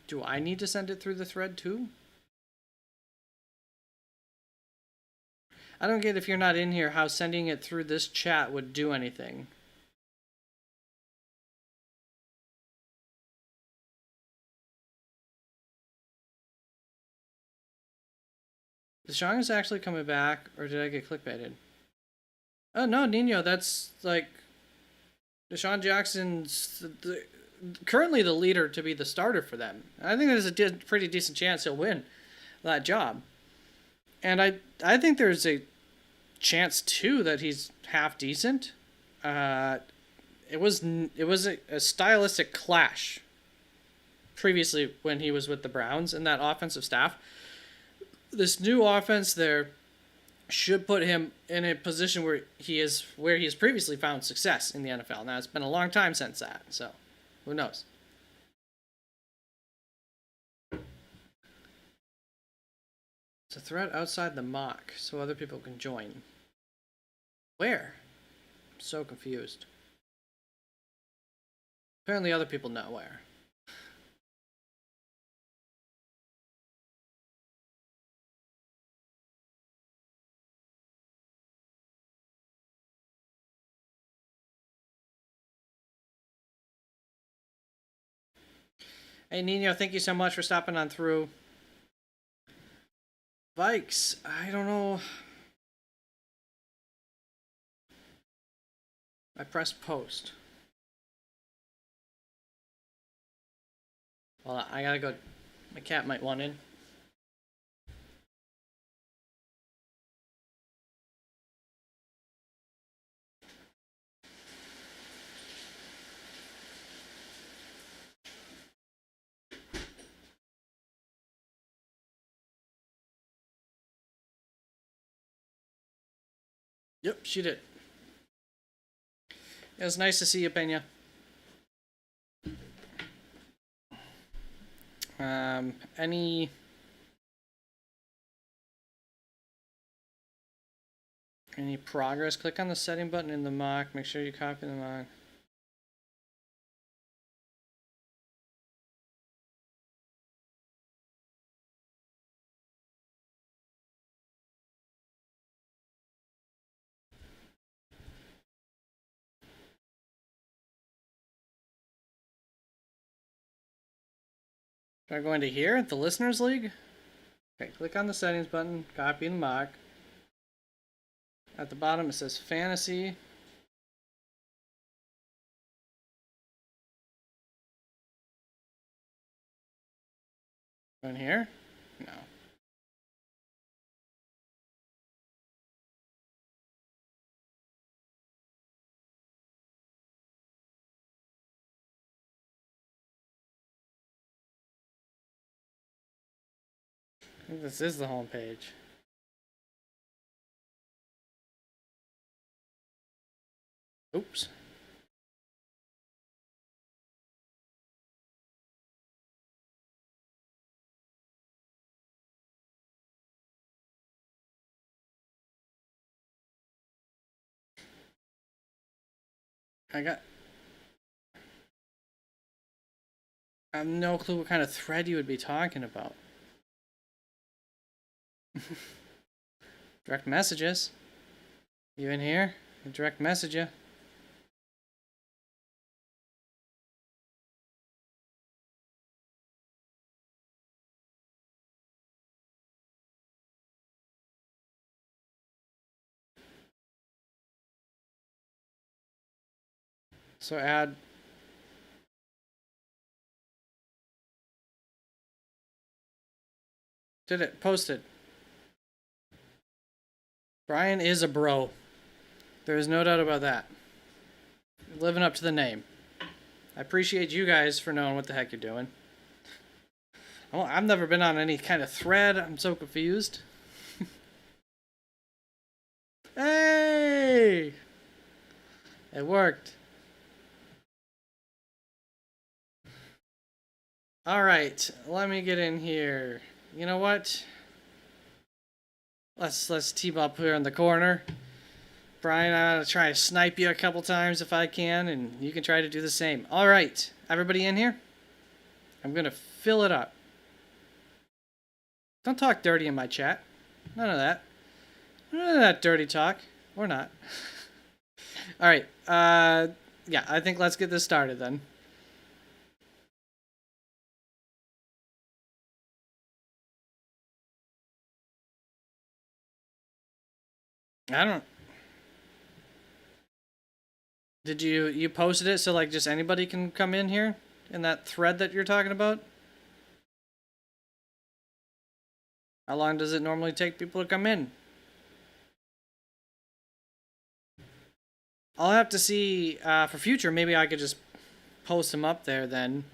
Do I need to send it through the thread too? I don't get if you're not in here how sending it through this chat would do anything. Deshaun is actually coming back, or did I get clickbaited? Oh no, Nino, that's like Deshaun Jackson's currently the leader to be the starter for them. I think there's a pretty decent chance he'll win that job, and I think there's a chance too that he's half decent. It was a stylistic clash previously when he was with the Browns and that offensive staff. This new offense there should put him in a position where he has previously found success in the NFL. Now it's been a long time since that, so who knows? It's a thread outside the mock so other people can join. Where? I'm so confused. Apparently other people know where. Hey Nino, thank you so much for stopping on through. Vikes, I don't know. I pressed post. Well, I gotta go. My cat might want in. Yep, she did. It was nice to see you, Pena. Any progress? Click on the setting button in the mock. Make sure you copy the mock. Try going to here at the Listeners League. Okay, click on the settings button, copy the mock. At the bottom it says fantasy. Go in here? No. think this is the home page. Oops. I have no clue what kind of thread you would be talking about. Direct messages. You in here? Direct message you. So add. Did it? Posted. Brian is a bro. There is no doubt about that. Living up to the name. I appreciate you guys for knowing what the heck you're doing. Oh, I've never been on any kind of thread. I'm so confused. Hey! It worked. All right, let me get in here. You know what? Let's team up here in the corner. Brian, I'm gonna try to snipe you a couple times if I can, and you can try to do the same. All right, everybody in here? I'm gonna fill it up. Don't talk dirty in my chat. None of that. None of that dirty talk. Or not. All right. Yeah, I think let's get this started then. I don't. Did you posted it so like just anybody can come in here in that thread that you're talking about? How long does it normally take people to come in? I'll have to see for future. Maybe I could just post them up there then.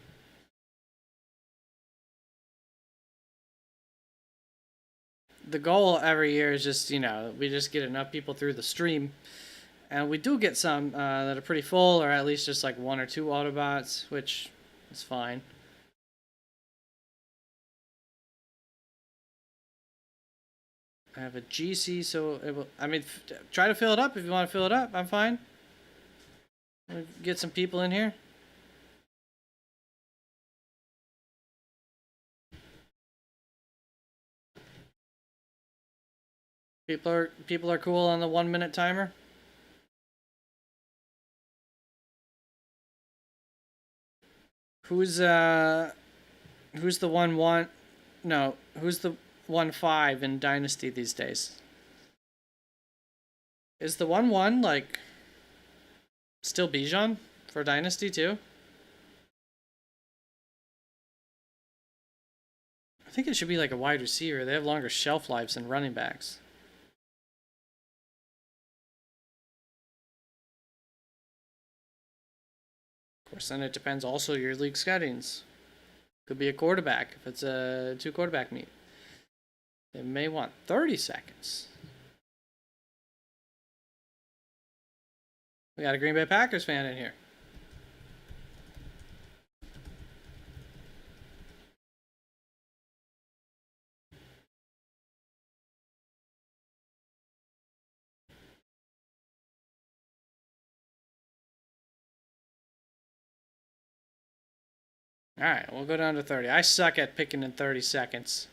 The goal every year is just, we just get enough people through the stream. And we do get some that are pretty full, or at least just like one or two Autobots, which is fine. I have a GC, so it will, try to fill it up if you want to fill it up. I'm fine. Get some people in here. People are cool on the 1 minute timer. Who's the 1-1? No, who's the 1-5 in Dynasty these days? Is the 1-1 like still Bijan for Dynasty too? I think it should be like a wide receiver. They have longer shelf lives than running backs. Of course, then it depends also your league settings. Could be a quarterback if it's a 2 quarterback meet. They may want 30 seconds. We got a Green Bay Packers fan in here. Alright, we'll go down to 30. I suck at picking in 30 seconds.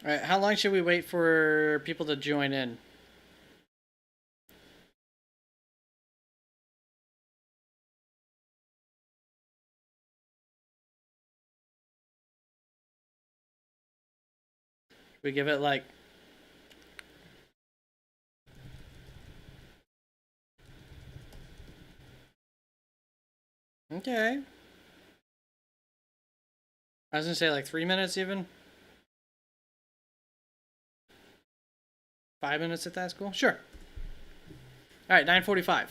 Alright, how long should we wait for people to join in? We give it like Okay. I was gonna say like 3 minutes even. 5 minutes at that school? Sure. All right, 9:45.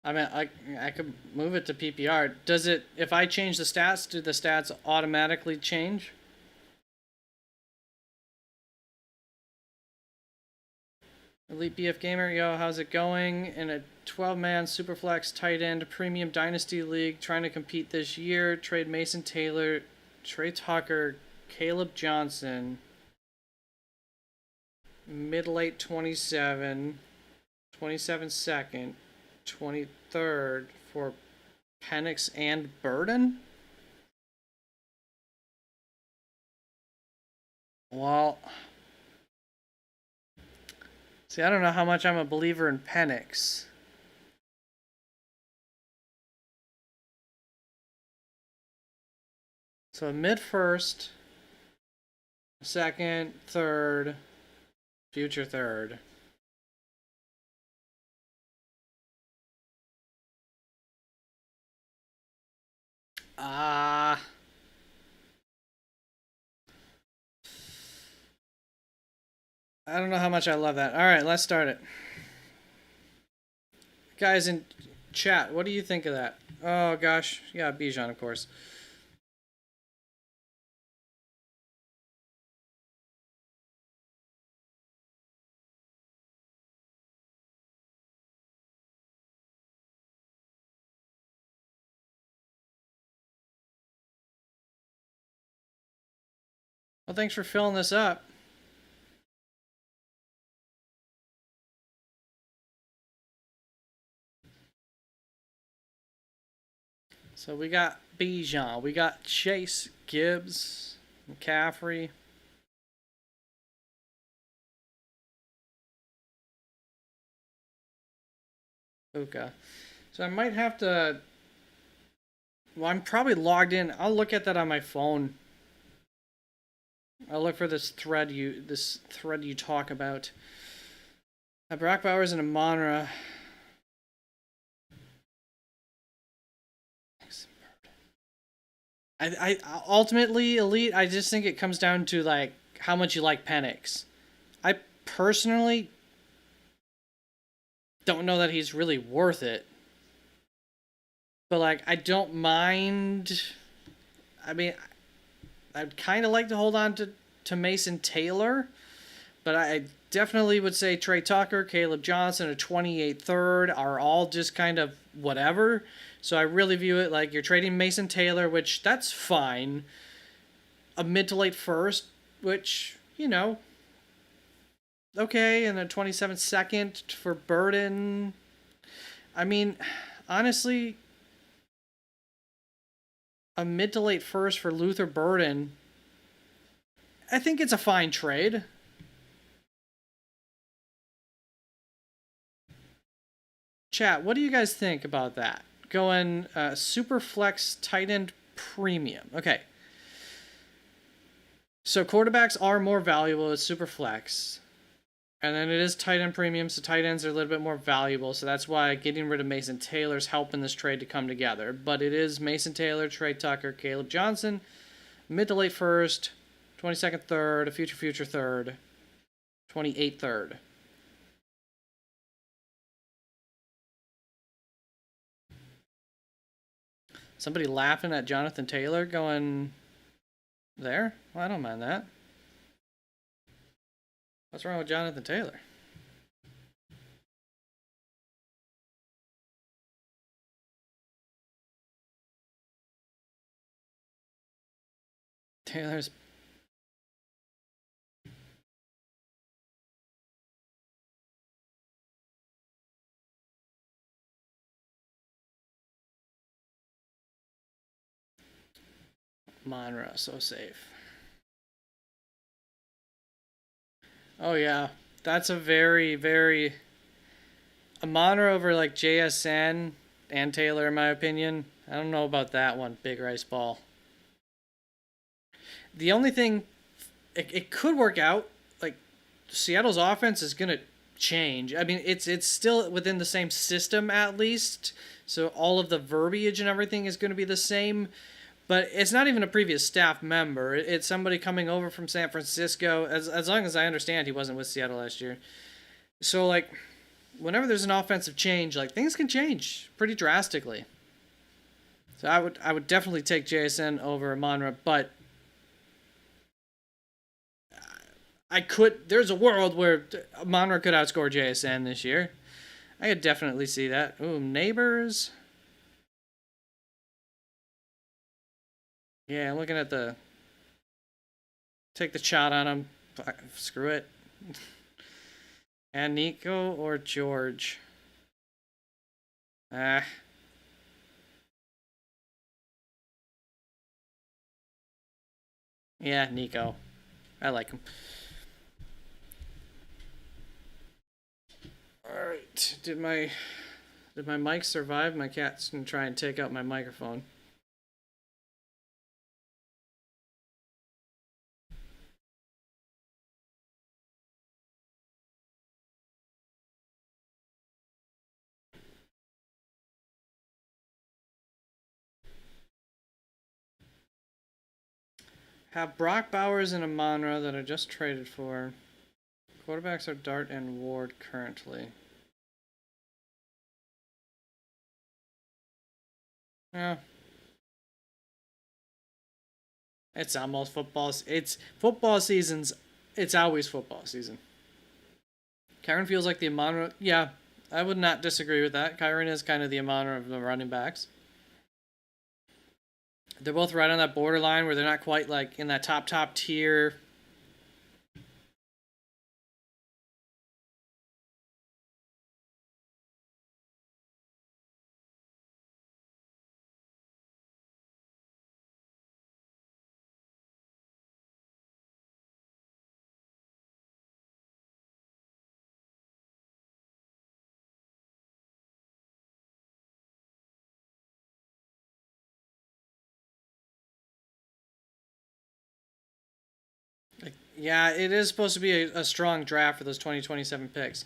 I mean, I could move it to PPR. Does it, if I change the stats, do the stats automatically change? Elite BF Gamer, yo, how's it going? In a 12-man Superflex tight end premium dynasty league, trying to compete this year. Trade Mason Taylor, Trey Tucker, Caleb Johnson, mid-late 27, 27 second, 23rd for Penix and Burden? Well, see, I don't know how much I'm a believer in Penix. So mid first, second, third, future third. Ah. I don't know how much I love that. All right, let's start it. Guys in chat, what do you think of that? Oh gosh, yeah, Bijan, of course. Well, thanks for filling this up. So we got Bijan, we got Chase, Gibbs, McCaffrey. Puka. So I might have to. Well, I'm probably logged in. I'll look at that on my phone. I'll look for this thread you talk about. Brock Bowers and Amonra. I ultimately elite. I just think it comes down to like how much you like Penix. I personally don't know that he's really worth it, but like I don't mind. I mean, I'd kind of like to hold on to Mason Taylor, but I definitely would say Trey Tucker, Caleb Johnson, a 28 third are all just kind of whatever. So I really view it like you're trading Mason Taylor, which that's fine. A mid to late first, which, you know, okay, and a 27 second for Burden. I mean, honestly, a mid to late first for Luther Burden, I think it's a fine trade. Chat, what do you guys think about that? Going super flex tight end premium. Okay. So quarterbacks are more valuable as super flex. And then it is tight end premium, so tight ends are a little bit more valuable. So that's why getting rid of Mason Taylor is helping this trade to come together. But it is Mason Taylor, Trey Tucker, Caleb Johnson, mid to late first, 22nd third, a future third, 28th third. Somebody laughing at Jonathan Taylor going there? Well, I don't mind that. What's wrong with Jonathan Taylor? Taylor's Monroe, so safe. Oh yeah, that's a very a Monroe over like JSN and Taylor in my opinion. I don't know about that one, Big Rice Ball. The only thing, it could work out. Like, Seattle's offense is going to change. I mean, it's still within the same system at least. So all of the verbiage and everything is going to be the same. But it's not even a previous staff member. It's somebody coming over from San Francisco. As long as I understand, he wasn't with Seattle last year. So, like, whenever there's an offensive change, like, things can change pretty drastically. So I would definitely take JSN over Monra, but there's a world where Monra could outscore JSN this year. I could definitely see that. Ooh, neighbors. Yeah, I'm looking at take the shot on him. Screw it. And Nico or George? Ah. Yeah, Nico. I like him. Alright. Did my mic survive? My cat's gonna try and take out my microphone. Have Brock Bowers and Amonra that I just traded for. Quarterbacks are Dart and Ward currently. Yeah. It's almost football. It's football season's. It's always football season. Kyron feels like the Amonra. Yeah, I would not disagree with that. Kyron is kind of the Amonra of the running backs. They're both right on that borderline where they're not quite like in that top tier. Yeah, it is supposed to be a strong draft for those 2027 picks.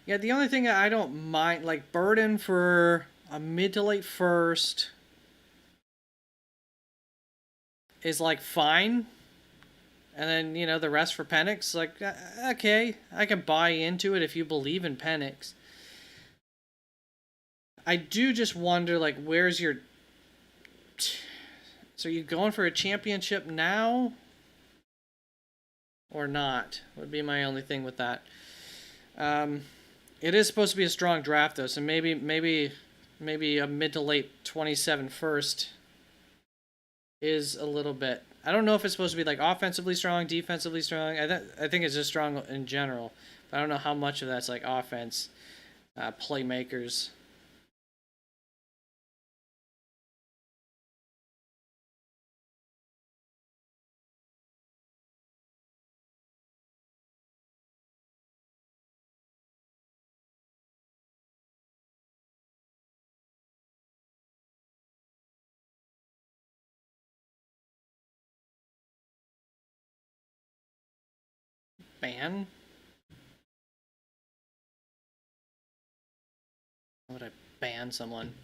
Yeah, the only thing I don't mind, like Burden for a mid to late first, is like fine. And then, the rest for Penix, like, okay, I can buy into it if you believe in Penix. I do just wonder, like, where's your. So, are you going for a championship now? Or not? Would be my only thing with that. It is supposed to be a strong draft, though, so maybe a mid to late 27 first is a little bit. I don't know if it's supposed to be like offensively strong, defensively strong. I think it's just strong in general. But I don't know how much of that's like offense, playmakers. Ban? How would I ban someone?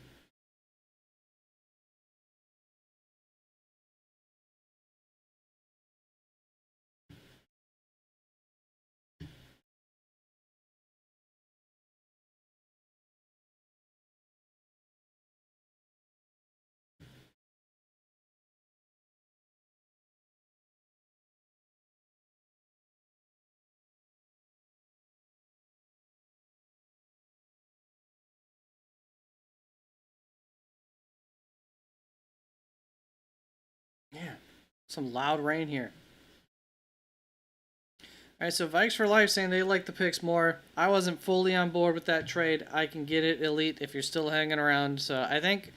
Yeah, some loud rain here. All right, so Vikes for Life saying they like the picks more. I wasn't fully on board with that trade. I can get it, Elite, if you're still hanging around. So I think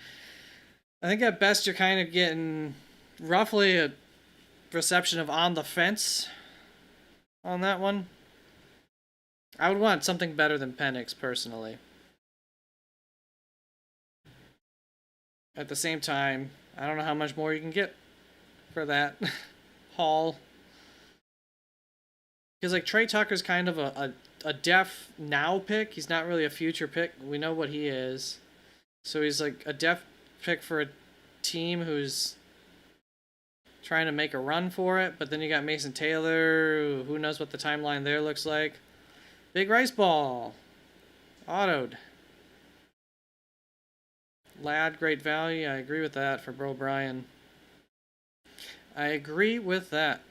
at best you're kind of getting roughly a reception of on the fence on that one. I would want something better than Penix personally. At the same time, I don't know how much more you can get for that. haul. Because like Trey Tucker's kind of a def now pick. He's not really a future pick. We know what he is. So he's like a def pick for a team who's trying to make a run for it. But then you got Mason Taylor. Who knows what the timeline there looks like. Big Rice Ball. Autoed. Lad, great value. I agree with that for Bro Brian. I agree with that.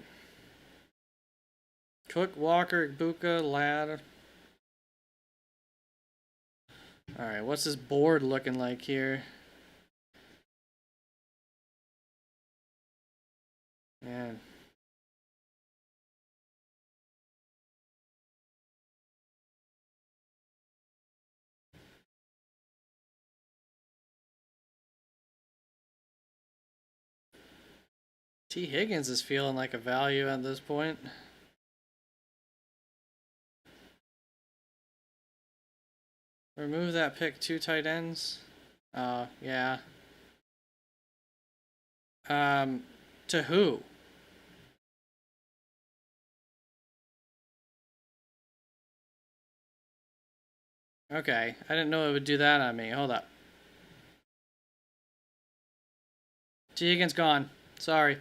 Cook, Walker, Buka, Lad. Alright, what's this board looking like here? Man. T. Higgins is feeling like a value at this point. Remove that pick, 2 tight ends. Oh, yeah. To who? Okay, I didn't know it would do that on me. Hold up. T. Higgins gone. Sorry.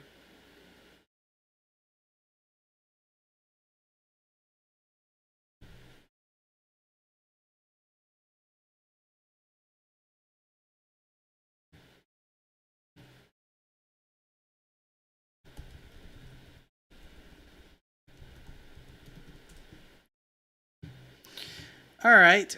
All right.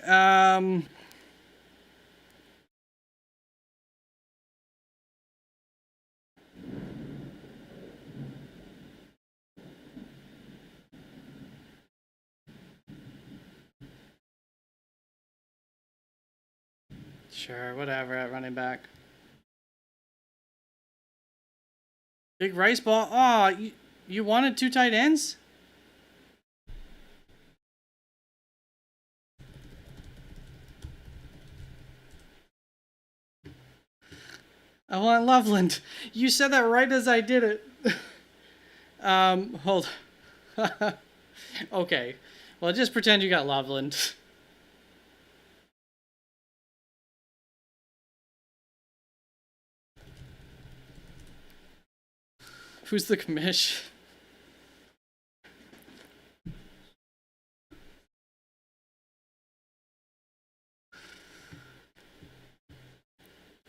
Sure, whatever at running back. Big Rice Ball. Oh, you wanted 2 tight ends? I want Loveland. You said that right as I did it. Hold. Okay. Well, just pretend you got Loveland. Who's the commish?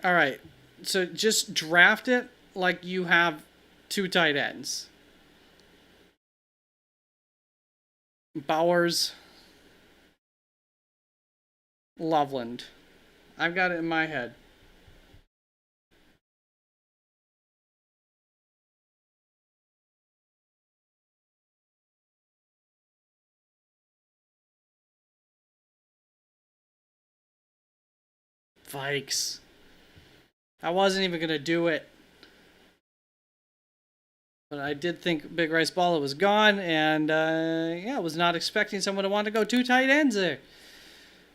All right. So just draft it like you have 2 tight ends. Bowers. Loveland. I've got it in my head. Vikes. I wasn't even going to do it. But I did think Big Rice Balla was gone, and yeah, I was not expecting someone to want to go 2 tight ends there.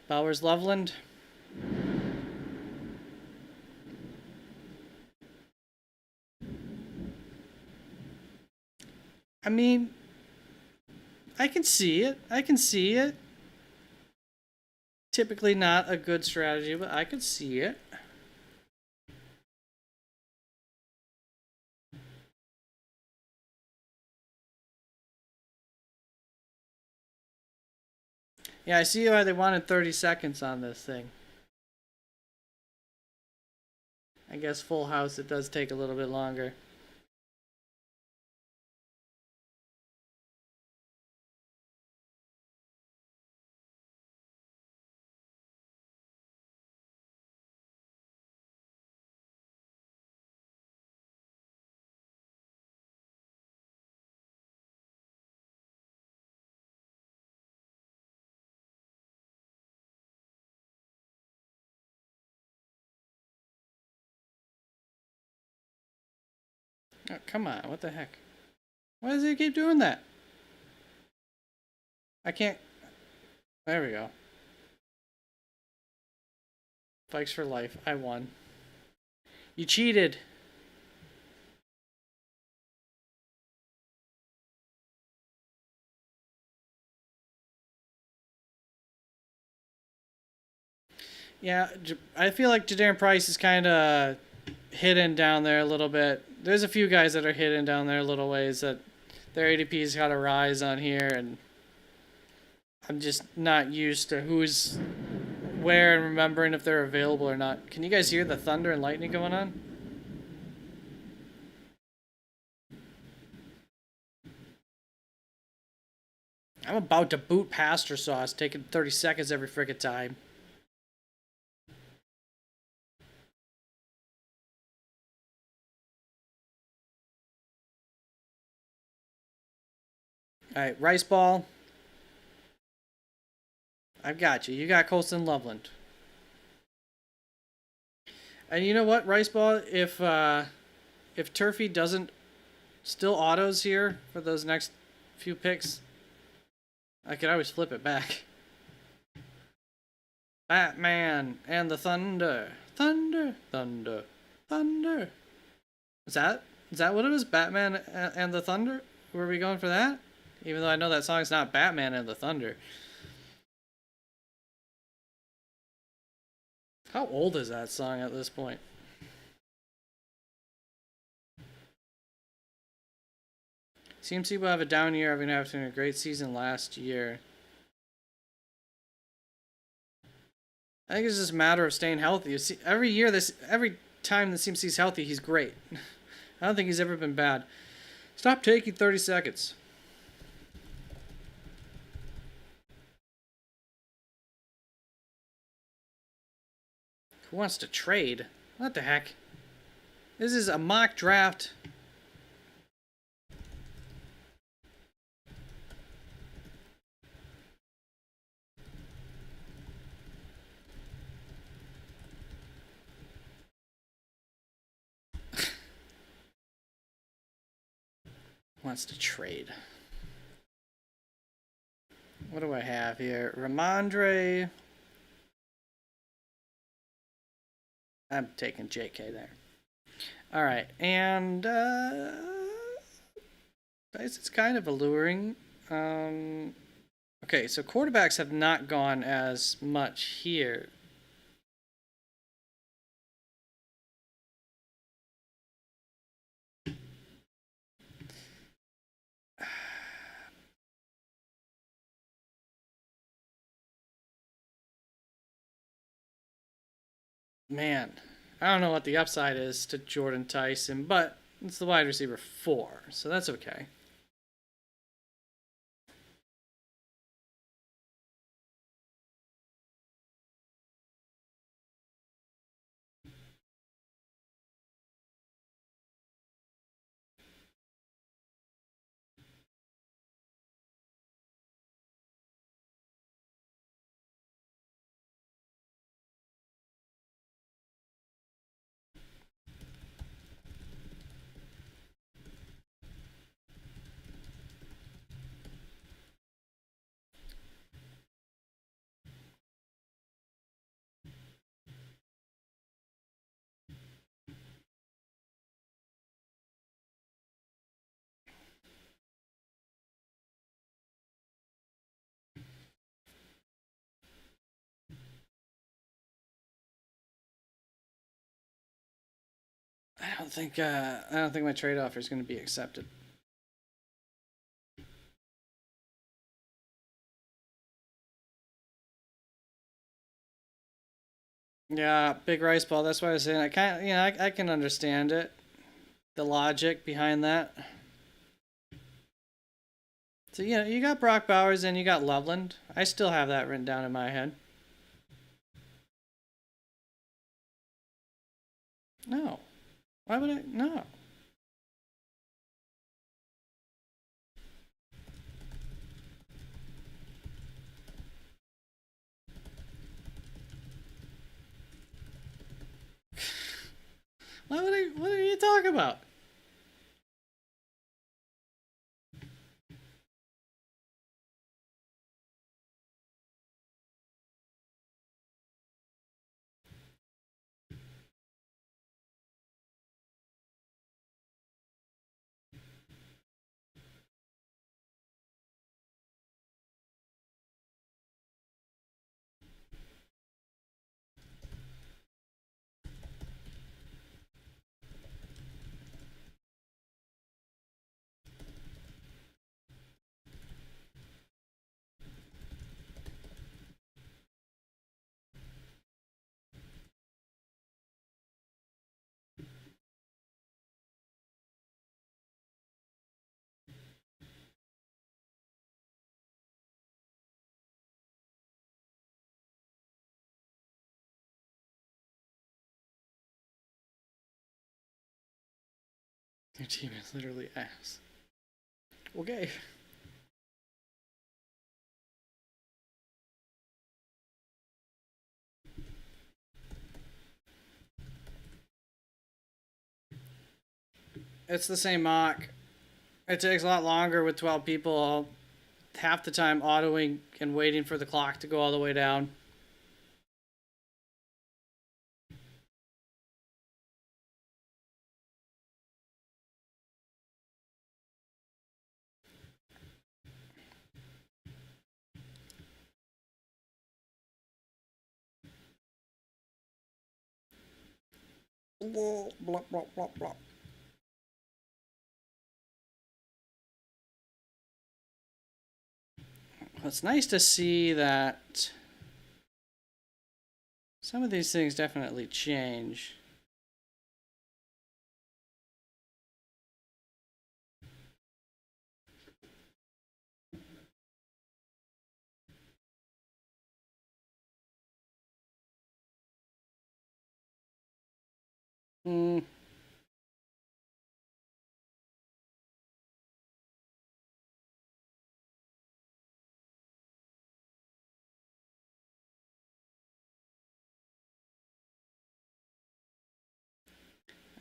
Bowers, Loveland. I mean, I can see it. I can see it. Typically not a good strategy, but I could see it. Yeah, I see why they wanted 30 seconds on this thing. I guess Full House, it does take a little bit longer. Oh, come on, what the heck? Why does it keep doing that? I can't... There we go. Fikes for life. I won. You cheated. Yeah, I feel like Jadarian Price is kind of hidden down there a little bit. There's a few guys that are hidden down there a little ways that their ADP's got to rise on here, and I'm just not used to who's where and remembering if they're available or not. Can you guys hear the thunder and lightning going on? I'm about to boot Pastor Sauce, taking 30 seconds every frickin' time. Alright, Rice Ball. I've got you. You got Colston Loveland. And you know what, Rice Ball? If Turfy doesn't still autos here for those next few picks, I could always flip it back. Batman and the Thunder. Thunder, thunder, thunder. Is that what it was? Batman and the Thunder? Were we going for that? Even though I know that song's not Batman and the Thunder. How old is that song at this point? CMC will have a down year after a great season last year. I think it's just a matter of staying healthy. Every time the CMC's healthy, he's great. I don't think he's ever been bad. Stop taking 30 seconds. Who wants to trade? What the heck? This is a mock draft. Wants to trade. What do I have here? Ramondre. I'm taking JK there. All right, and it's kind of alluring. Okay, so quarterbacks have not gone as much here. Man, I don't know what the upside is to Jordan Tyson, but it's the wide receiver 4, so that's okay. I don't think my trade offer is going to be accepted. Yeah, big rice ball. That's why I was saying I can understand it, the logic behind that. So you got Brock Bowers and you got Loveland. I still have that written down in my head. No, why would I? No. Why would I? What are you talking about? Your team is literally ass. Okay. It's the same mock. It takes a lot longer with 12 people. Half the time autoing and waiting for the clock to go all the way down. Blah, blah, blah, blah, blah. It's nice to see that some of these things definitely change. Hmm.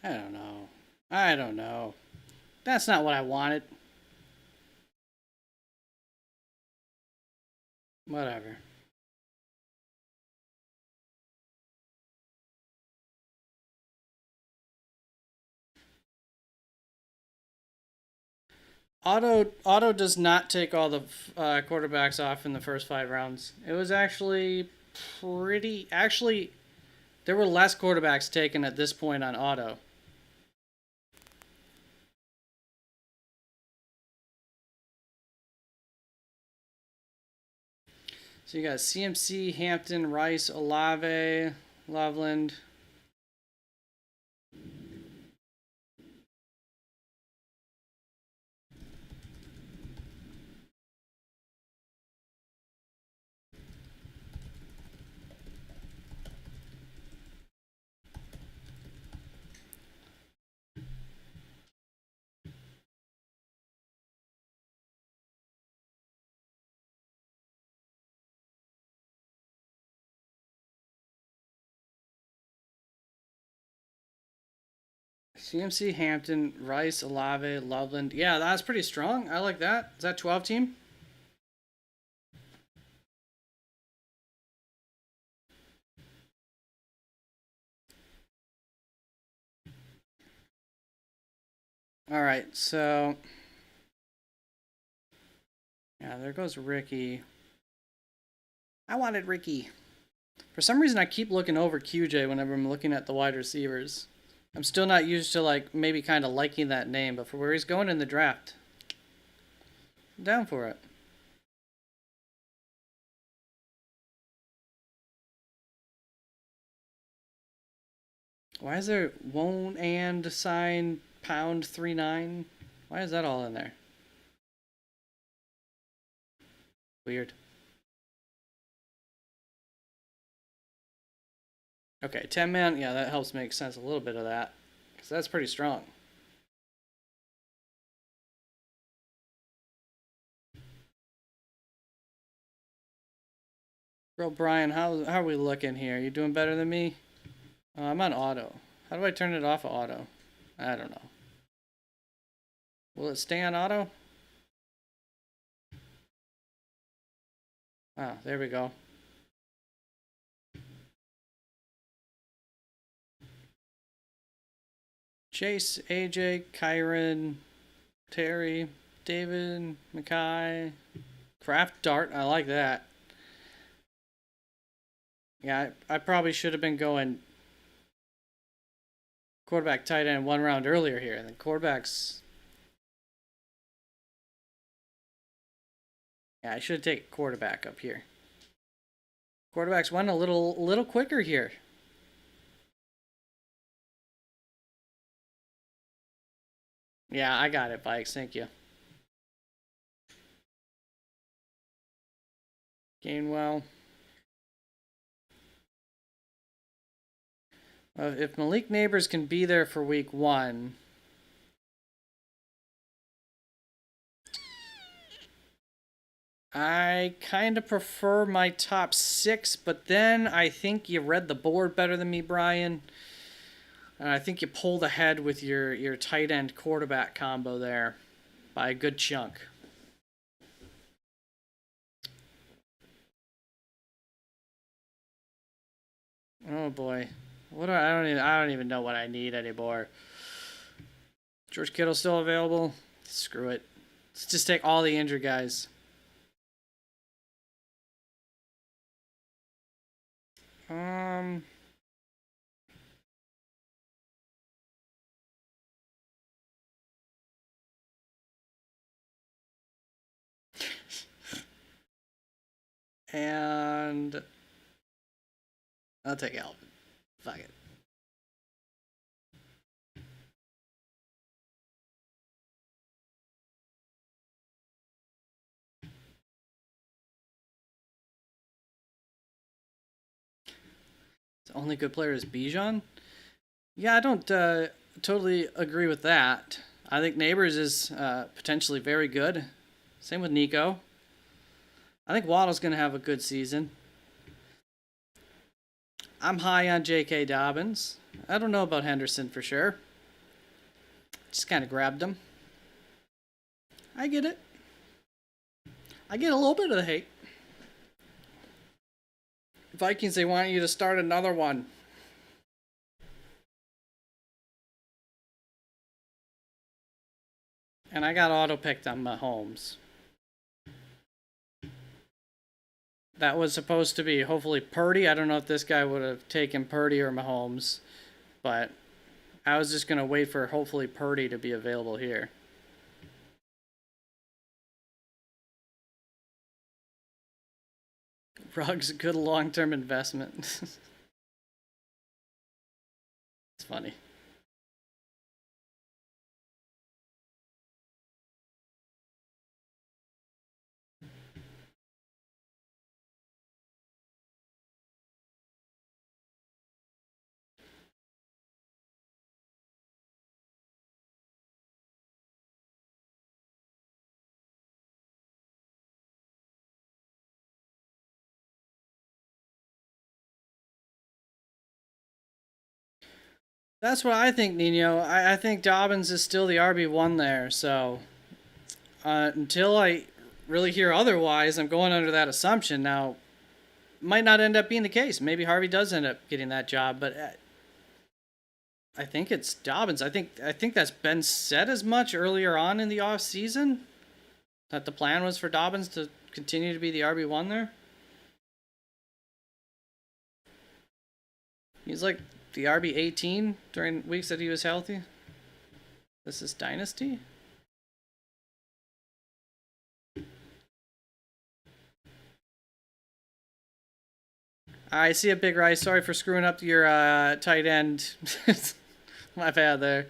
I don't know. I don't know. That's not what I wanted. Whatever. Auto does not take all the quarterbacks off in the first 5 rounds. It was actually pretty. Actually, there were less quarterbacks taken at this point on auto. So you got CMC, Hampton, Rice, Olave, Loveland. CMC, Hampton, Rice, Olave, Loveland. Yeah, that's pretty strong. I like that. Is that 12 team? All right, so yeah, there goes Ricky. I wanted Ricky. For some reason, I keep looking over QJ whenever I'm looking at the wide receivers. I'm still not used to like maybe kind of liking that name, but for where he's going in the draft, I'm down for it. Why is there won't and sign £39? Why is that all in there? Weird. Okay, 10 man. Yeah, that helps make sense a little bit of that. Because that's pretty strong. Bro, Brian, how are we looking here? You doing better than me? I'm on auto. How do I turn it off of auto? I don't know. Will it stay on auto? Oh, there we go. Chase, AJ, Kyron, Terry, David, Mackay, Craft Dart. I like that. Yeah, I probably should have been going quarterback tight end 1 round earlier here. And the quarterbacks. Yeah, I should take quarterback up here. Quarterbacks went a little quicker here. Yeah, I got it, Bikes. Thank you. Gainwell. If Malik Neighbors can be there for week 1, I kind of prefer my top six, but then I think you read the board better than me, Brian. And I think you pulled ahead with your tight end quarterback combo there by a good chunk. Oh boy, I don't even know what I need anymore. George Kittle still available? Screw it. Let's just take all the injured guys. Um. And I'll take Alvin. Fuck it. The only good player is Bijan. Yeah, I don't totally agree with that. I think Neighbors is potentially very good. Same with Nico. I think Waddle's going to have a good season. I'm high on J.K. Dobbins. I don't know about Henderson for sure. Just kind of grabbed him. I get it. I get a little bit of the hate. Vikings, they want you to start another one. And I got auto-picked on Mahomes. That was supposed to be hopefully Purdy. I don't know if this guy would have taken Purdy or Mahomes, but I was just going to wait for hopefully Purdy to be available here. Ruggs, good long-term investment. It's funny. That's what I think, Nino. I think Dobbins is still the RB1 there. So until I really hear otherwise, I'm going under that assumption. Now, might not end up being the case. Maybe Harvey does end up getting that job, but I think it's Dobbins. I think that's been said as much earlier on in the off season that the plan was for Dobbins to continue to be the RB1 there. He's like the RB18 during weeks that he was healthy. This is Dynasty? I see a Big Rice. Sorry for screwing up your tight end. My bad there.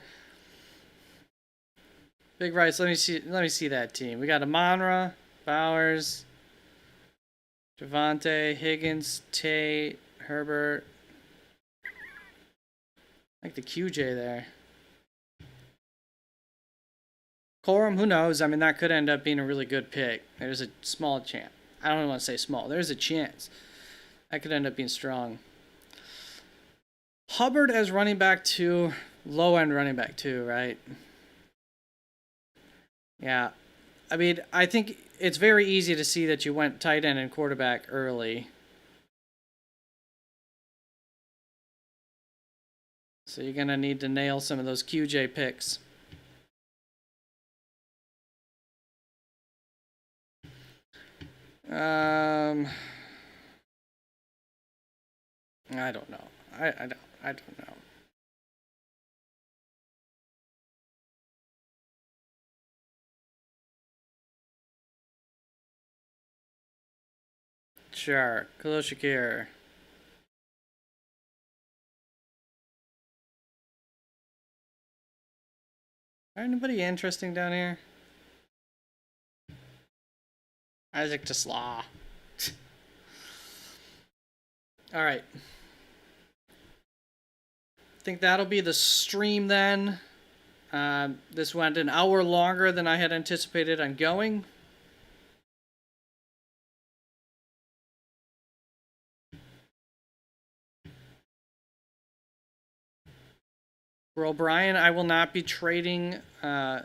Big Rice, let me see that team. We got Amonra, Bowers, Javante, Higgins, Tate, Herbert. I like the QJ there. Corum, who knows? I mean, that could end up being a really good pick. There's a small chance. I don't want to say small. There's a chance. That could end up being strong. Hubbard as running back 2, low end running back 2, right? Yeah. I mean, I think it's very easy to see that you went tight end and quarterback early. So you're going to need to nail some of those QJ picks. I don't know. I don't know. Sure. Khalil Shakir. Anybody interesting down here? Isaac Tesla. All right. I think that'll be the stream then. This went an hour longer than I had anticipated on going. For O'Brien, I will not be trading. Will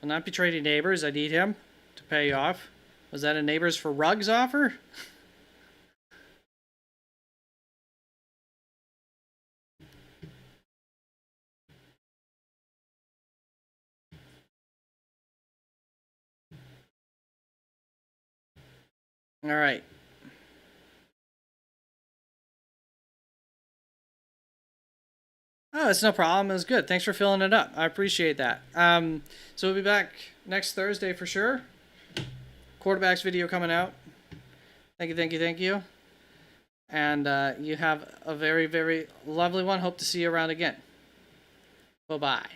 not be trading neighbors. I need him to pay off. Was that a neighbors for rugs offer? All right. Oh, it's no problem. It was good. Thanks for filling it up. I appreciate that. So we'll be back next Thursday for sure. Quarterbacks video coming out. Thank you, thank you, thank you. And you have a very, very lovely one. Hope to see you around again. Bye-bye.